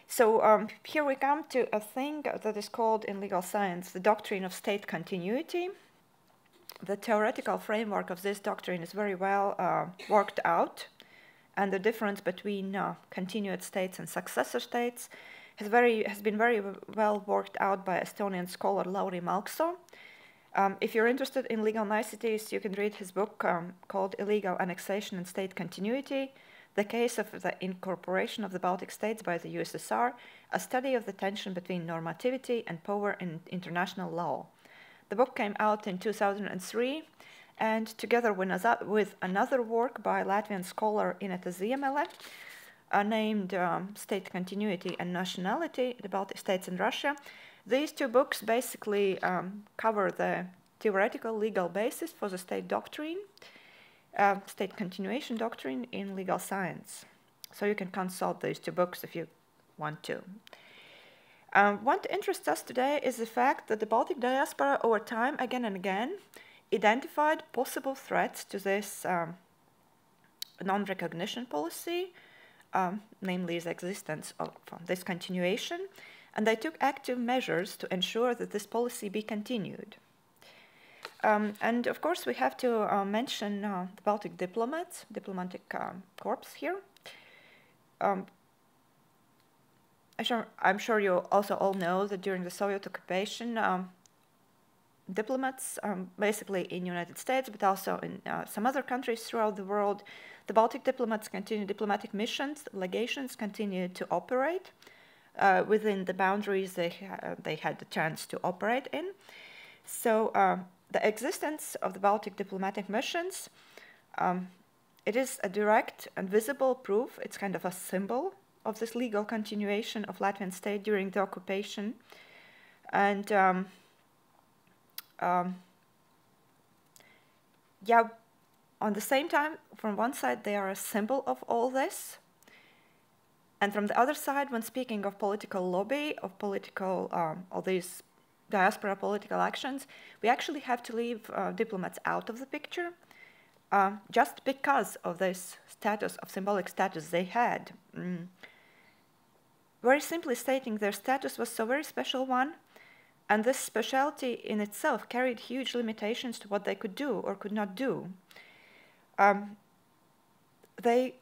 So here we come to a thing that is called in legal science the doctrine of state continuity. The theoretical framework of this doctrine is very well worked out, and the difference between continued states and successor states has been very well worked out by Estonian scholar Lauri Malksoo. If you're interested in legal niceties, you can read his book called Illegal Annexation and State Continuity, The Case of the Incorporation of the Baltic States by the USSR, a study of the tension between normativity and power in international law. The book came out in 2003, and together with another work by Latvian scholar Ineta Ziemele, named State Continuity and Nationality, the Baltic States and Russia, these two books basically cover the theoretical legal basis for the state doctrine, state continuation doctrine in legal science. So you can consult these two books if you want to. What interests us today is the fact that the Baltic diaspora over time, again and again, identified possible threats to this non-recognition policy, namely the existence of this continuation, and they took active measures to ensure that this policy be continued. And of course, we have to mention the Baltic diplomats, diplomatic corps here. I'm sure you also all know that during the Soviet occupation, diplomats, basically in the United States, but also in some other countries throughout the world, the Baltic diplomats continued, diplomatic missions, legations continued to operate within the boundaries they had the chance to operate in. So the existence of the Baltic diplomatic missions, it is a direct and visible proof, it's kind of a symbol of this legal continuation of Latvian state during the occupation. And yeah, on the same time, from one side, they are a symbol of all this. And from the other side, when speaking of political lobby, of political, all these diaspora political actions, we actually have to leave diplomats out of the picture, just because of this status, of symbolic status they had. Very simply stating, their status was so very special one, and this specialty in itself carried huge limitations to what they could do or could not do. They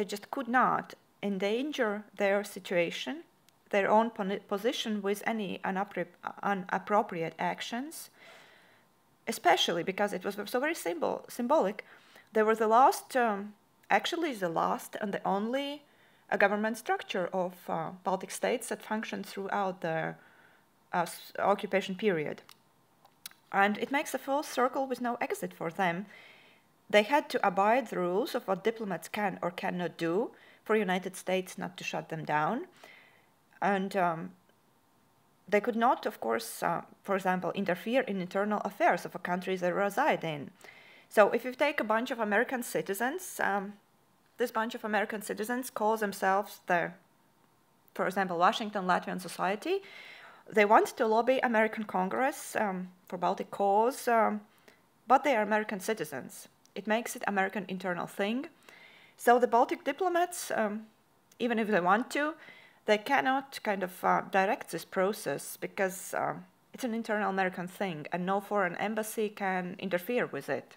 just could not endanger their situation, their own position with any inappropriate actions, especially because it was so very symbolic. They were the last, actually the last and the only government structure of Baltic states that functioned throughout the occupation period. And it makes a full circle with no exit for them. They had to abide the rules of what diplomats can or cannot do for United States not to shut them down. And they could not, of course, for example, interfere in internal affairs of a country they reside in. So if you take a bunch of American citizens, this bunch of American citizens call themselves the, for example, Washington Latvian Society. They want to lobby American Congress for Baltic cause, but they are American citizens. It makes it American internal thing. So the Baltic diplomats, even if they want to, they cannot kind of direct this process because it's an internal American thing and no foreign embassy can interfere with it.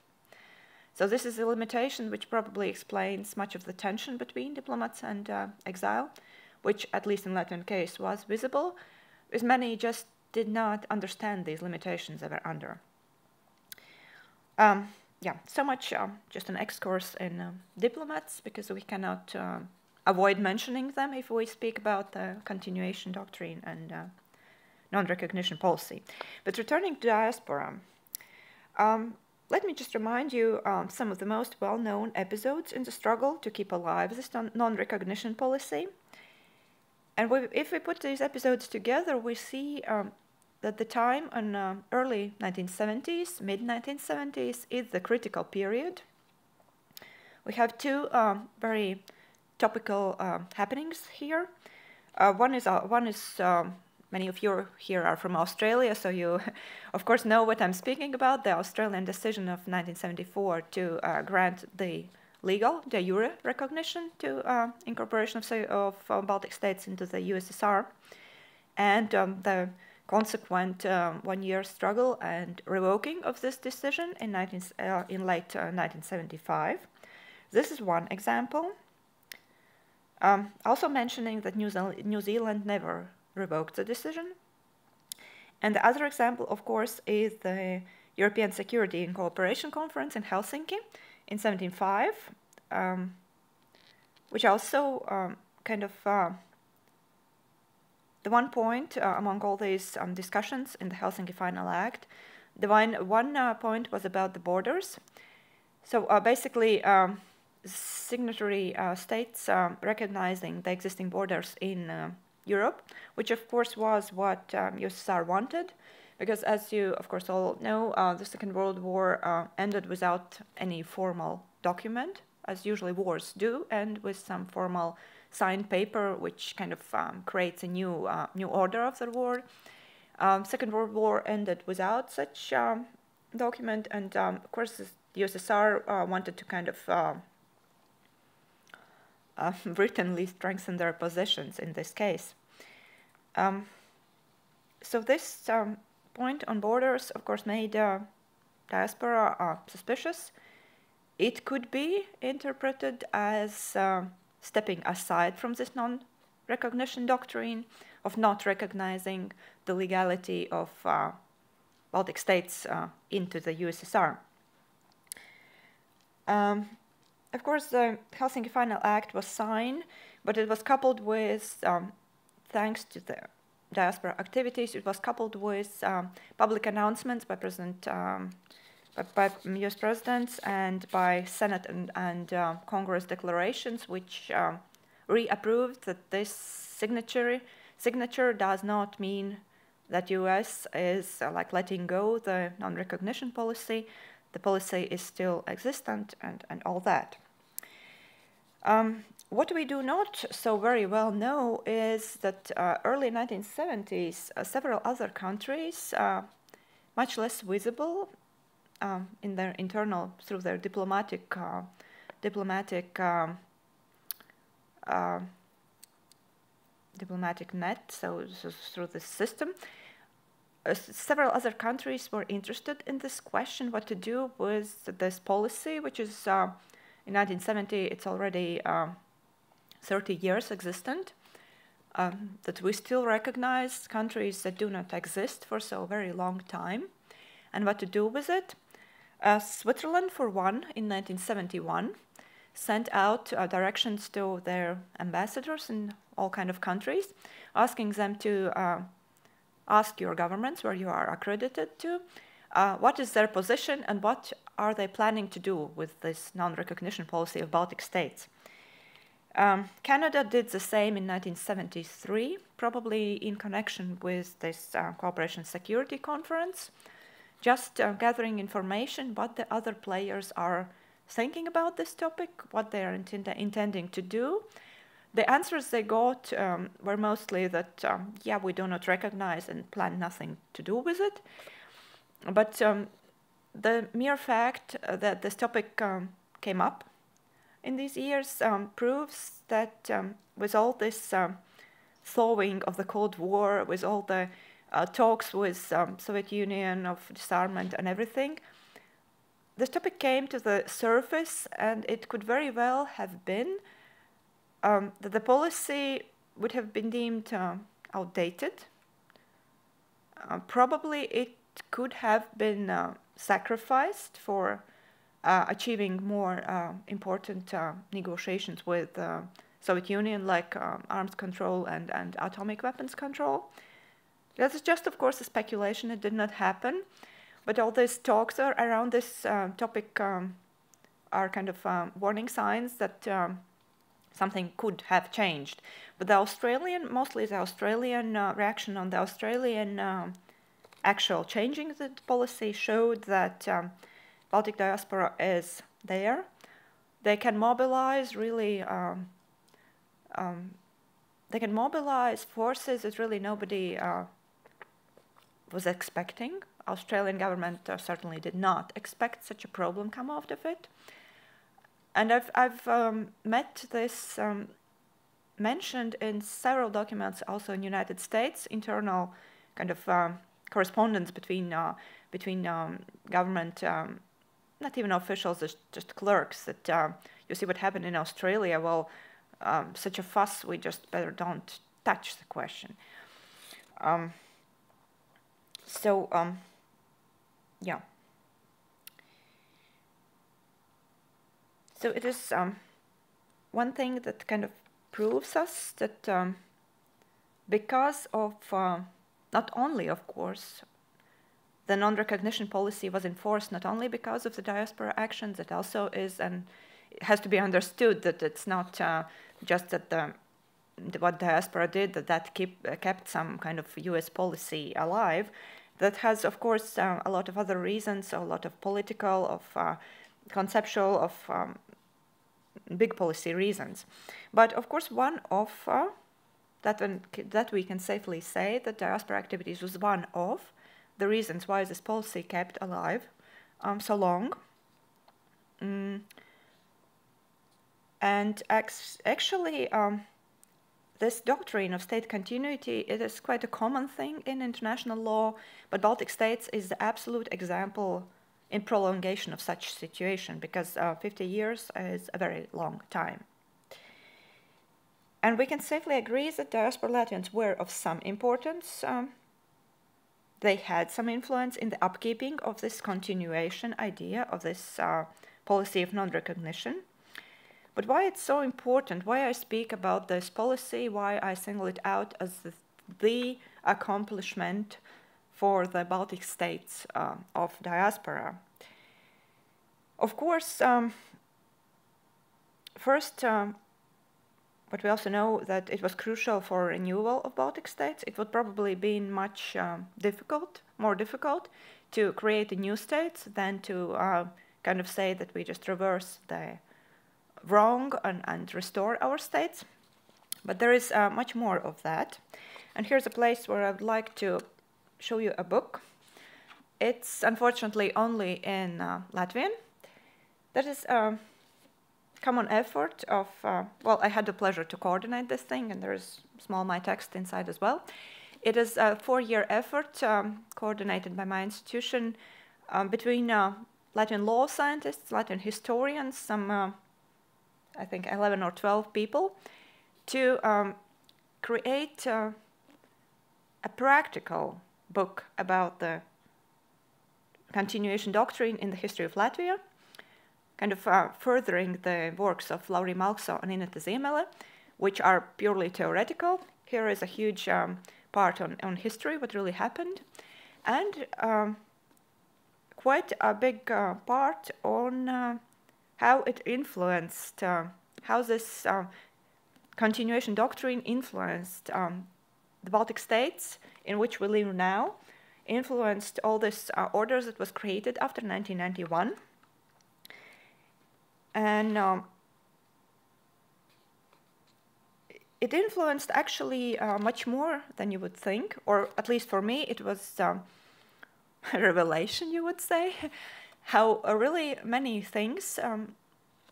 So this is a limitation which probably explains much of the tension between diplomats and exile, which at least in Latvian case was visible, as many just did not understand these limitations they were under. Yeah, so much just an excursus in diplomats, because we cannot avoid mentioning them if we speak about the continuation doctrine and non-recognition policy. But returning to diaspora, let me just remind you some of the most well-known episodes in the struggle to keep alive this non-recognition policy. And if we put these episodes together, we see that the time in early 1970s, mid-1970s, is the critical period. We have two very topical happenings here. One is many of you here are from Australia, so you, of course, know what I'm speaking about, the Australian decision of 1974 to grant the legal, de jure recognition to incorporation of Baltic states into the USSR, and the consequent one-year struggle and revoking of this decision in late 1975. This is one example. Also mentioning that New Zealand never revoked the decision. And the other example, of course, is the European Security and Cooperation Conference in Helsinki in 1975, which also kind of the one point among all these discussions in the Helsinki Final Act, the one point was about the borders. So basically, signatory states recognizing the existing borders in Europe, which of course was what USSR wanted, because as you of course all know, the Second World War ended without any formal document, as usually wars do, and with some formal signed paper, which kind of creates a new order of the war. Second World War ended without such document, and of course the USSR wanted to kind of writtenly strengthen their positions in this case. So this point on borders, of course, made diaspora suspicious. It could be interpreted as stepping aside from this non-recognition doctrine of not recognizing the legality of Baltic states into the USSR. Of course, the Helsinki Final Act was signed, but it was coupled with, thanks to the diaspora activities, it was coupled with public announcements by by US presidents and by Senate and Congress declarations, which reapproved that this signature does not mean that US is like letting go the non-recognition policy. The policy is still existent and all that. What we do not so very well know is that early 1970s, several other countries, much less visible in their internal, through their diplomatic net, so through this system, several other countries were interested in this question, what to do with this policy, which is in 1970, it's already 30 years existent, that we still recognize countries that do not exist for so very long time, and what to do with it. Switzerland, for one, in 1971, sent out directions to their ambassadors in all kind of countries, asking them to ask your governments where you are accredited to, what is their position and what are they planning to do with this non-recognition policy of Baltic states. Canada did the same in 1973, probably in connection with this Cooperation Security Conference, just gathering information, what the other players are thinking about this topic, what they are intending to do. The answers they got were mostly that, yeah, we do not recognize and plan nothing to do with it. But the mere fact that this topic came up in these years proves that with all this thawing of the Cold War, with all the talks with Soviet Union of disarmament and everything, this topic came to the surface, and it could very well have been that the policy would have been deemed outdated. Probably it could have been sacrificed for achieving more important negotiations with the Soviet Union, like arms control and atomic weapons control. That is just, of course, a speculation. It did not happen. But all these talks around this topic are kind of warning signs that something could have changed. But the Australian, mostly the Australian reaction on the Australian actual changing the policy showed that Baltic diaspora is there. They can mobilize really, they can mobilize forces that really nobody was expecting. Australian government certainly did not expect such a problem come out of it. And I've met this mentioned in several documents also in United States, internal kind of correspondence between government, not even officials, just clerks, that you see what happened in Australia, well, such a fuss, we just better don't touch the question. Yeah. So it is one thing that kind of proves us that because of, not only, of course, the non-recognition policy was enforced not only because of the diaspora actions, it also is, and it has to be understood that it's not just that what diaspora did, that kept some kind of US policy alive. That has, of course, a lot of other reasons, a lot of political, of conceptual, of big policy reasons. But, of course, one of that we can safely say that diaspora activities was one of the reasons why this policy kept alive so long. And actually, this doctrine of state continuity, it is quite a common thing in international law, but Baltic states is the absolute example in prolongation of such situation, because 50 years is a very long time. And we can safely agree that diaspora Latvians were of some importance. They had some influence in the upkeeping of this continuation idea of this policy of non-recognition. But why it's so important, why I speak about this policy, why I single it out as the accomplishment for the Baltic states of diaspora. Of course, first, but we also know that it was crucial for renewal of Baltic states. It would probably be much more difficult to create a new state than to kind of say that we just reverse the wrong and restore our states. But there is much more of that. And here's a place where I would like to show you a book. It's unfortunately only in Latvian. That is a common effort of, well, I had the pleasure to coordinate this thing, and there's small my text inside as well. It is a 4-year effort coordinated by my institution between Latvian law scientists, Latvian historians, some I think 11 or 12 people, to create a practical book about the continuation doctrine in the history of Latvia, kind of furthering the works of Lauri Malkso and Ineta Ziemele, which are purely theoretical. Here is a huge part on history, what really happened, and quite a big part on how it influenced, how this continuation doctrine influenced the Baltic states in which we live now, influenced all this orders that was created after 1991. And it influenced actually much more than you would think, or at least for me, it was a revelation, you would say, how really many things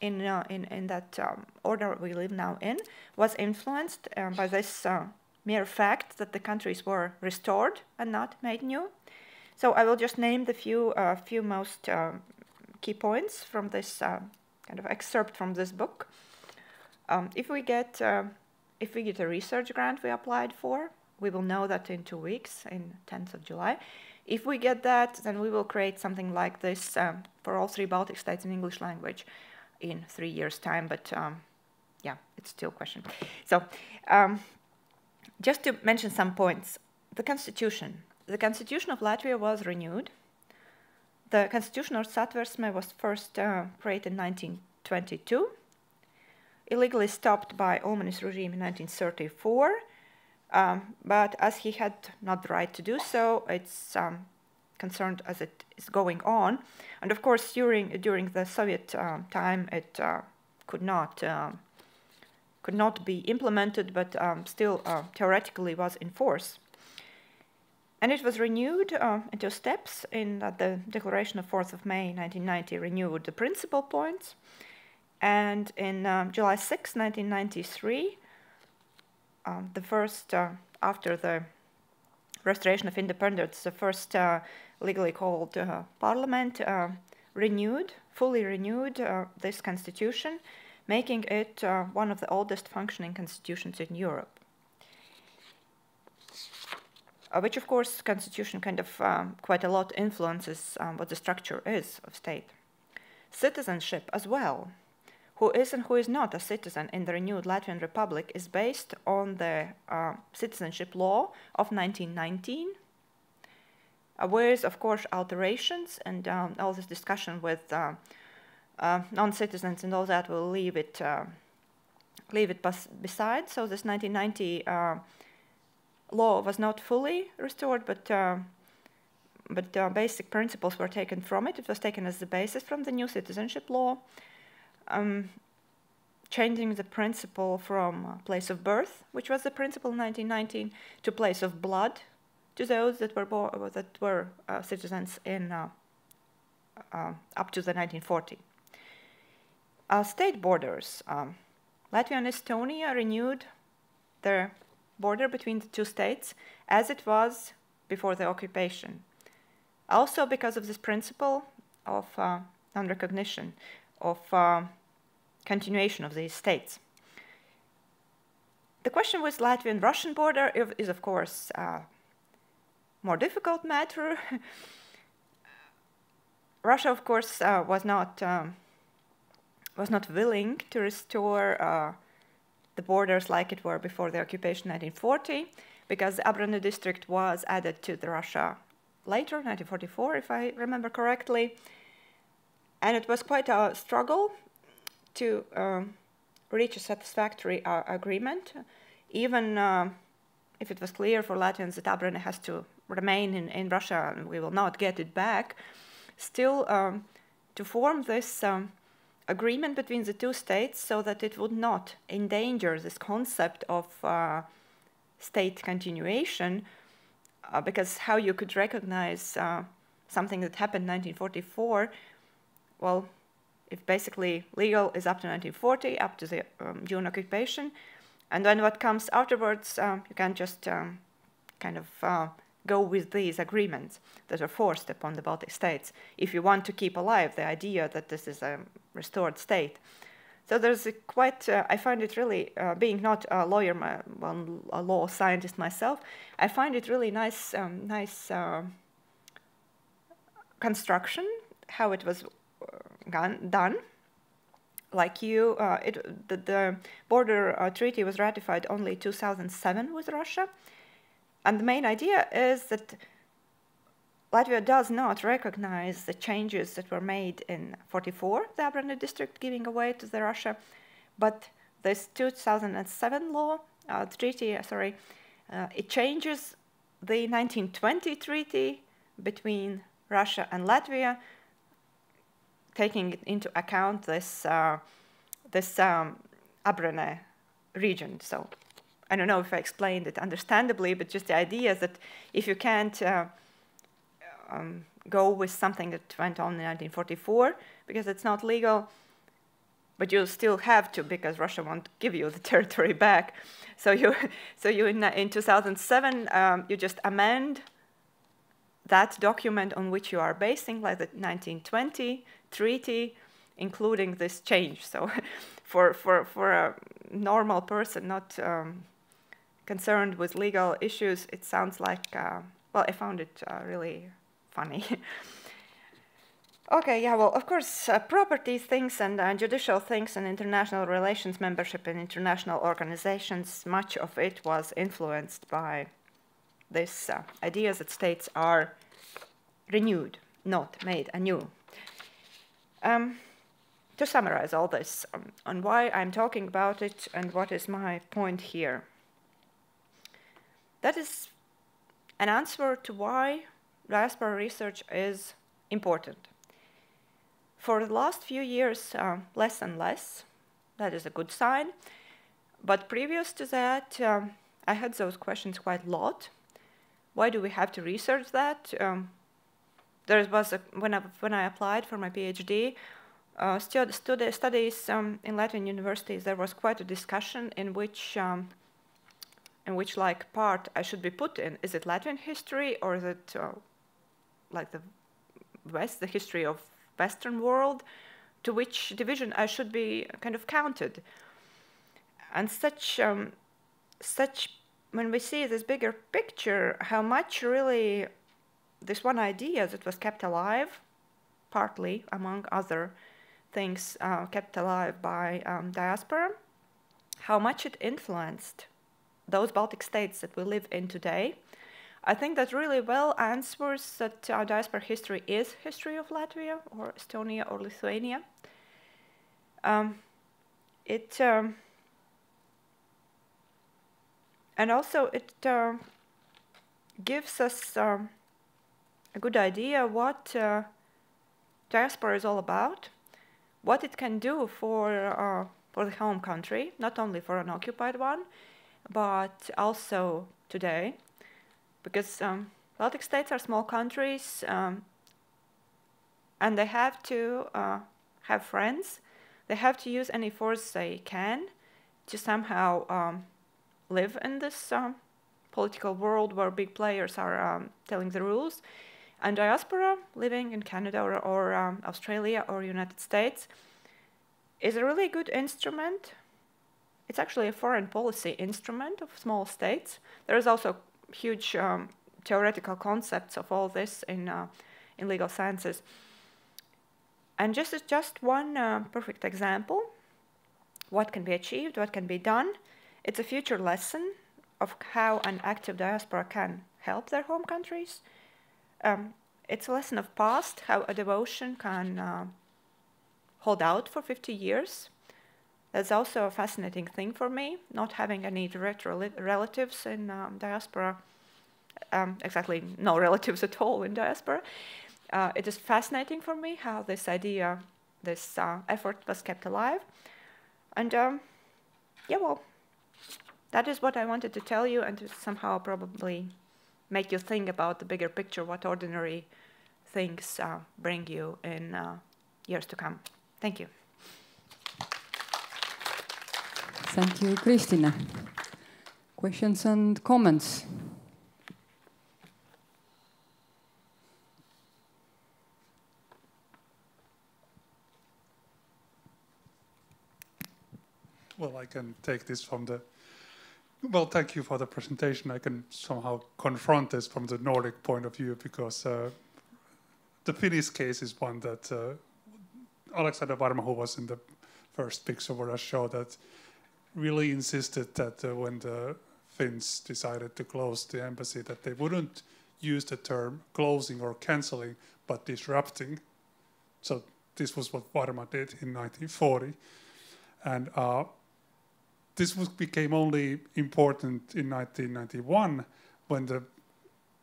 in that order we live now in was influenced by this mere fact that the countries were restored and not made new. So I will just name the few most key points from this kind of excerpt from this book. If we get a research grant we applied for, we will know that in 2 weeks, in 10th of July. If we get that, then we will create something like this for all 3 Baltic states in English language in 3 years' time, but yeah, it's still a question. So just to mention some points, the Constitution. The Constitution of Latvia was renewed. The Constitution of Satversme was first created in 1922, illegally stopped by Ulmanis regime in 1934, but as he had not the right to do so, it's concerned as it is going on. And of course, during the Soviet time, it could not be implemented, but still theoretically was in force. And it was renewed in 2 steps. In the Declaration of 4th of May 1990, renewed the principal points. And in July 6, 1993, the first, after the restoration of independence, the first legally called parliament fully renewed this constitution, making it one of the oldest functioning constitutions in Europe. Which, of course, constitution kind of quite a lot influences what the structure is of state. Citizenship as well. Who is and who is not a citizen in the renewed Latvian Republic is based on the citizenship law of 1919, with, of course, alterations, and all this discussion with non-citizens and all that will leave it beside. So this 1990 law was not fully restored, but basic principles were taken from it. It was taken as the basis from the new citizenship law, changing the principle from place of birth, which was the principle in 1919, to place of blood, to those that were citizens in up to the 1940. State borders. Latvia and Estonia renewed their border between the two states as it was before the occupation. Also because of this principle of non-recognition, of continuation of these states. The question with Latvian-Russian border is, of course, a more difficult matter. Russia, of course, was not willing to restore the borders like it were before the occupation in 1940, because the Abrane district was added to the Russia later, 1944, if I remember correctly. And it was quite a struggle to reach a satisfactory agreement, even if it was clear for Latvians that Abrane has to remain in Russia and we will not get it back. Still, to form this agreement between the two states so that it would not endanger this concept of state continuation, because how you could recognize something that happened in 1944, well, if basically legal is up to 1940, up to the June occupation, and then what comes afterwards, you can just kind of go with these agreements that are forced upon the Baltic states if you want to keep alive the idea that this is a restored state. So there's I find it really, being not a lawyer, a law scientist myself, I find it really nice construction, how it was done. Like the border treaty was ratified only 2007 with Russia. And the main idea is that Latvia does not recognize the changes that were made in 1944, the Abrane district giving away to the Russia, but this 2007 law, treaty, it changes the 1920 treaty between Russia and Latvia, taking into account this Abrane region. So I don't know if I explained it understandably, but just the idea is that if you can't go with something that went on in 1944 because it's not legal, but you still have to because Russia won't give you the territory back. So you in 2007 you just amend that document on which you are basing, like the 1920 treaty, including this change. So for a normal person not concerned with legal issues, it sounds like, well, I found it really funny. Okay, yeah, well, of course, property things and judicial things and international relations membership in international organizations, much of it was influenced by this ideas that states are renewed, not made anew. To summarize all this, on why I'm talking about it and what is my point here. That is an answer to why diaspora research is important. For the last few years, less and less. That is a good sign. But previous to that, I had those questions quite a lot. Why do we have to research that? There was when I applied for my PhD, studies in Latvian universities, there was quite a discussion in which like part I should be put in. Is it Latvian history or is it like the history of Western world? To which division I should be kind of counted? And such when we see this bigger picture, how much really this one idea that was kept alive, partly among other things kept alive by diaspora, how much it influenced those Baltic states that we live in today. I think that really well answers that diaspora history is history of Latvia or Estonia or Lithuania. And also it gives us a good idea what diaspora is all about, what it can do for the home country, not only for an occupied one, but also today. Because Baltic states are small countries, and they have to have friends. They have to use any force they can to somehow live in this political world where big players are telling the rules. And diaspora, living in Canada or Australia or United States, is a really good instrument. It's actually a foreign policy instrument of small states. There is also huge theoretical concepts of all this in legal sciences. And just one perfect example, what can be achieved, what can be done. It's a future lesson of how an active diaspora can help their home countries. It's a lesson of past, how a devotion can hold out for 50 years. That's also a fascinating thing for me, not having any direct relatives in diaspora, exactly no relatives at all in diaspora. It is fascinating for me how this idea, this effort was kept alive. And yeah, well, that is what I wanted to tell you and to somehow probably make you think about the bigger picture, what ordinary things bring you in years to come. Thank you. Thank you, Kristina. Questions and comments? Well, I can take this from the... Well, thank you for the presentation. I can somehow confront this from the Nordic point of view because the Finnish case is one that Alexander Varma, who was in the first picture where I showed that, really insisted that when the Finns decided to close the embassy, that they wouldn't use the term closing or cancelling, but disrupting. So this was what Varma did in 1940. And this became only important in 1991 when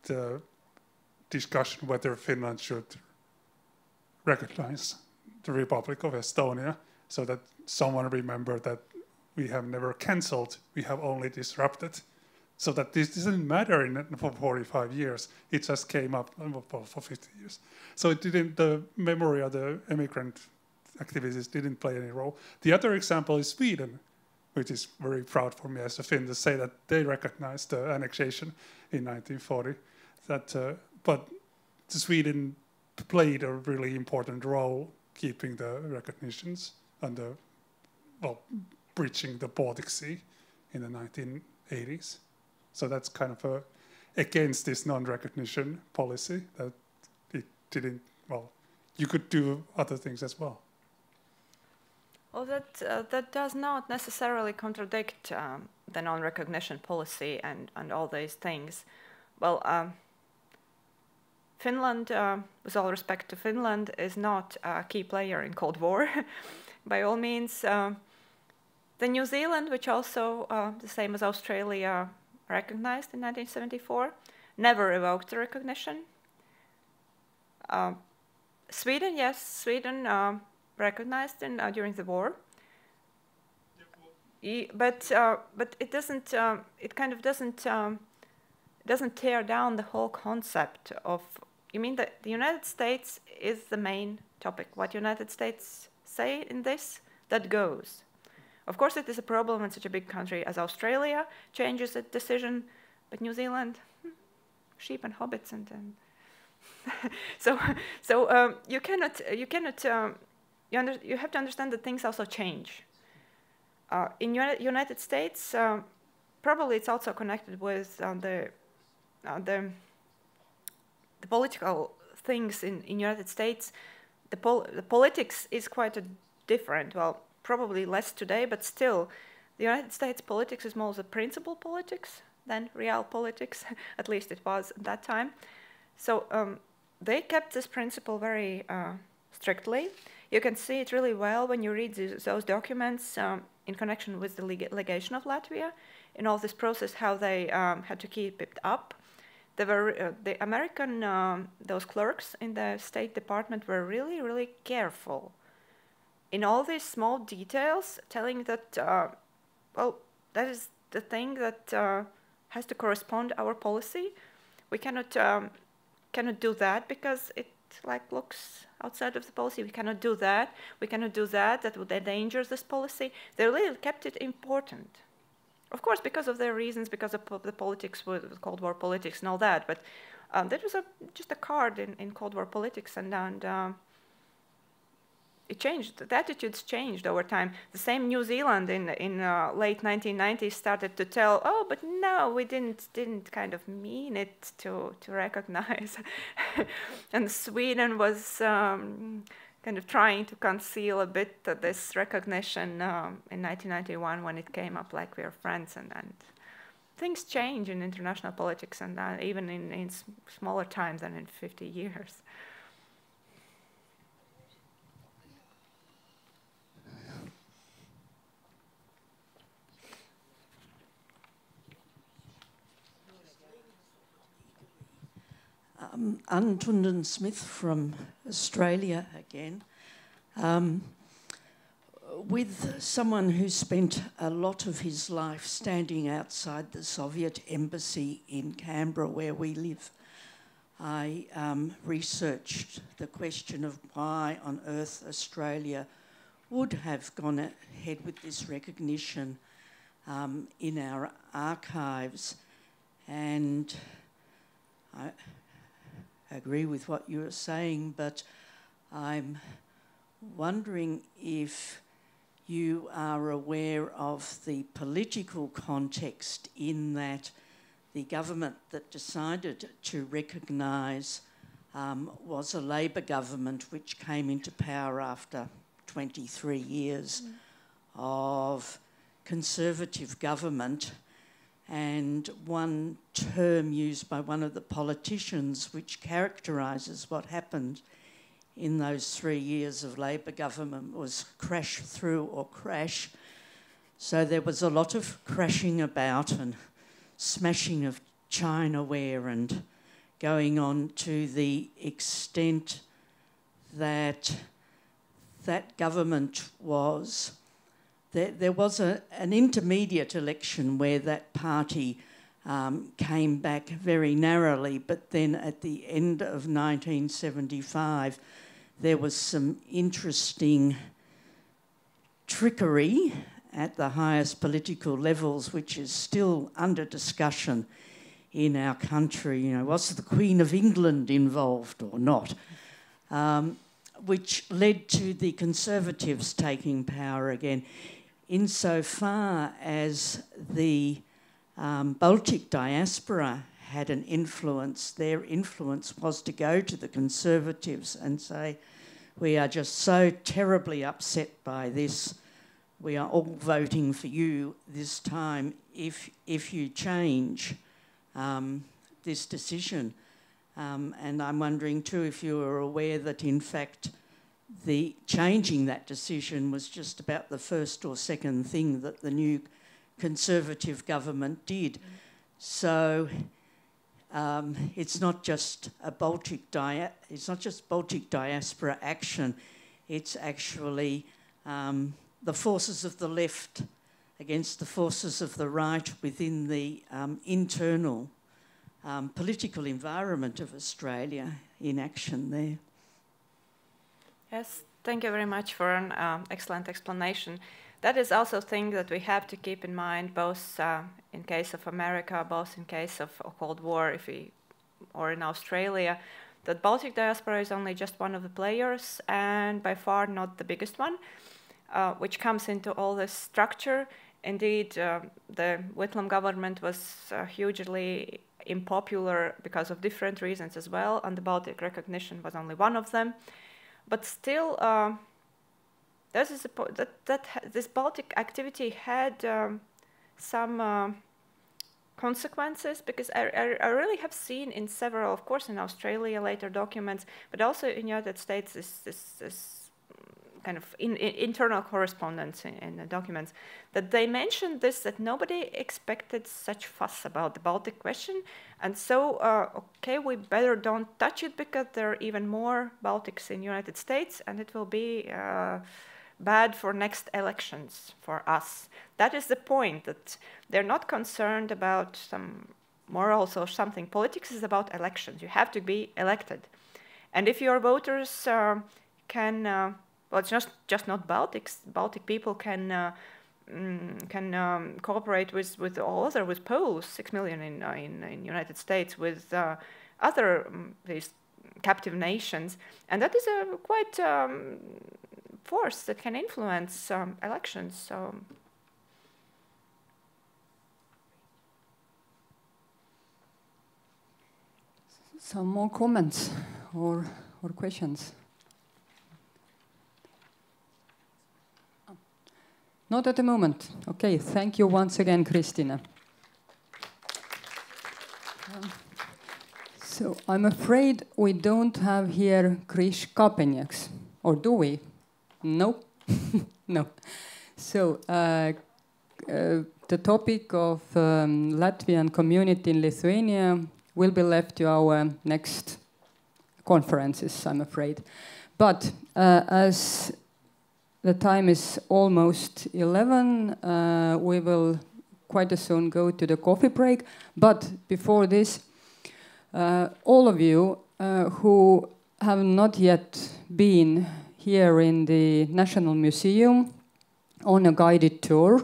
the discussion whether Finland should recognize the Republic of Estonia, so that someone remembered that we have never cancelled, we have only disrupted. So that this doesn't matter for 45 years, it just came up for 50 years. So it didn't, the memory of the immigrant activities didn't play any role. The other example is Sweden, which is very proud for me as a Finn to say that they recognized the annexation in 1940. But Sweden played a really important role keeping the recognitions and breaching the Baltic Sea in the 1980s. So that's kind of against this non-recognition policy that it didn't, well, you could do other things as well. Well, that does not necessarily contradict the non-recognition policy and all these things. Well, Finland, with all respect to Finland, is not a key player in Cold War, by all means. The New Zealand, which also, the same as Australia, recognized in 1974, never revoked the recognition. Sweden, yes, Sweden recognized during the war, but it doesn't. It kind of doesn't tear down the whole concept of. You mean that the United States is the main topic? What United States say in this, that goes. Of course, it is a problem when such a big country as Australia changes its decision, but New Zealand, sheep and hobbits, and so you cannot. You have to understand that things also change. In United States, probably it's also connected with the political things in United States. The politics is quite different. Well, probably less today, but still, the United States politics is more the principal politics than real politics. At least it was at that time. So they kept this principle very strictly. You can see it really well when you read those documents in connection with the legation of Latvia in all this process, how they had to keep it up. They were, the American, those clerks in the State Department were really, really careful in all these small details, telling that, well, that is the thing that has to correspond to our policy. We cannot do that because it like looks outside of the policy. We cannot do that. We cannot do that. That would endanger this policy. They really kept it important. Of course, because of their reasons, because of the politics, with Cold War politics and all that. But that was just a card in Cold War politics, and it changed. The attitudes changed over time. The same New Zealand in late 1990s started to tell, oh, but no, we didn't kind of mean it to recognize. And Sweden was kind of trying to conceal a bit this recognition in 1991 when it came up like we are friends, and things change in international politics, and even in smaller time than in 50 years. Ann Tunden Smith from Australia again. With someone who spent a lot of his life standing outside the Soviet embassy in Canberra, where we live, I researched the question of why on earth Australia would have gone ahead with this recognition in our archives, and I agree with what you were saying, but I'm wondering if you are aware of the political context in that the government that decided to recognise was a Labor government which came into power after 23 years of Conservative government. And one term used by one of the politicians which characterises what happened in those 3 years of Labor government was crash through or crash. So there was a lot of crashing about and smashing of Chinaware and going on to the extent that that government was... There was an intermediate election where that party came back very narrowly, but then at the end of 1975, there was some interesting trickery at the highest political levels, which is still under discussion in our country. You know, was the Queen of England involved or not? Which led to the Conservatives taking power again. Insofar as the Baltic diaspora had an influence, their influence was to go to the Conservatives and say, we are just so terribly upset by this, we are all voting for you this time if you change this decision. And I'm wondering too if you are aware that in fact the changing that decision was just about the first or second thing that the new Conservative government did. So it's not just a Baltic diaspora action. It's actually the forces of the left against the forces of the right within the internal political environment of Australia in action there. Yes, thank you very much for an excellent explanation. That is also a thing that we have to keep in mind, both in case of America, both in case of Cold War, or in Australia, that Baltic diaspora is only just one of the players and by far not the biggest one, which comes into all this structure. Indeed, the Whitlam government was hugely unpopular because of different reasons as well, and the Baltic recognition was only one of them. But still, this Baltic activity had some consequences, because I really have seen in several, of course in Australia later documents, but also in the United States, this kind of internal correspondence in the documents, that they mentioned this, that nobody expected such fuss about the Baltic question, and so, okay, we better don't touch it because there are even more Baltics in the United States, and it will be bad for next elections for us. That is the point, that they're not concerned about some morals or something. Politics is about elections. You have to be elected. And if your voters can, well, it's just not Baltics. Baltic people can cooperate with all other, with Poles, 6 million in United States, with other these captive nations, and that is a quite force that can influence elections. So. Some more comments or questions? Not at the moment. Okay, thank you once again, Kristina. So I'm afraid we don't have here Krish Kapenjaks, or do we? No, no. So the topic of Latvian community in Lithuania will be left to our next conferences, I'm afraid. But as the time is almost 11, we will quite soon go to the coffee break. But before this, all of you who have not yet been here in the National Museum on a guided tour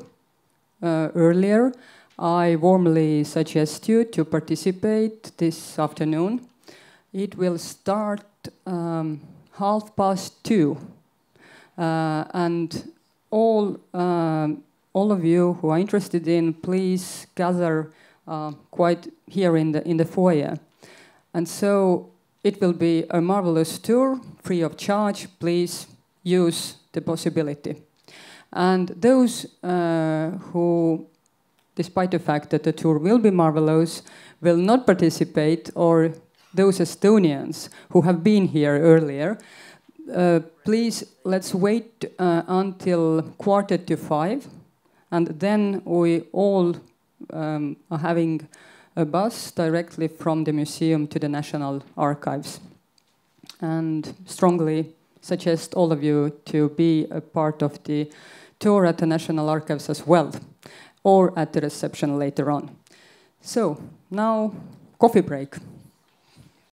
earlier, I warmly suggest you to participate this afternoon. It will start 2:30. And all of you who are interested in, please gather quite here in the foyer. And so it will be a marvelous tour, free of charge. Please use the possibility. And those who, despite the fact that the tour will be marvelous, will not participate, or those Estonians who have been here earlier, please, let's wait until 4:45, and then we all are having a bus directly from the museum to the National Archives. And strongly suggest all of you to be a part of the tour at the National Archives as well, or at the reception later on. So, now, coffee break.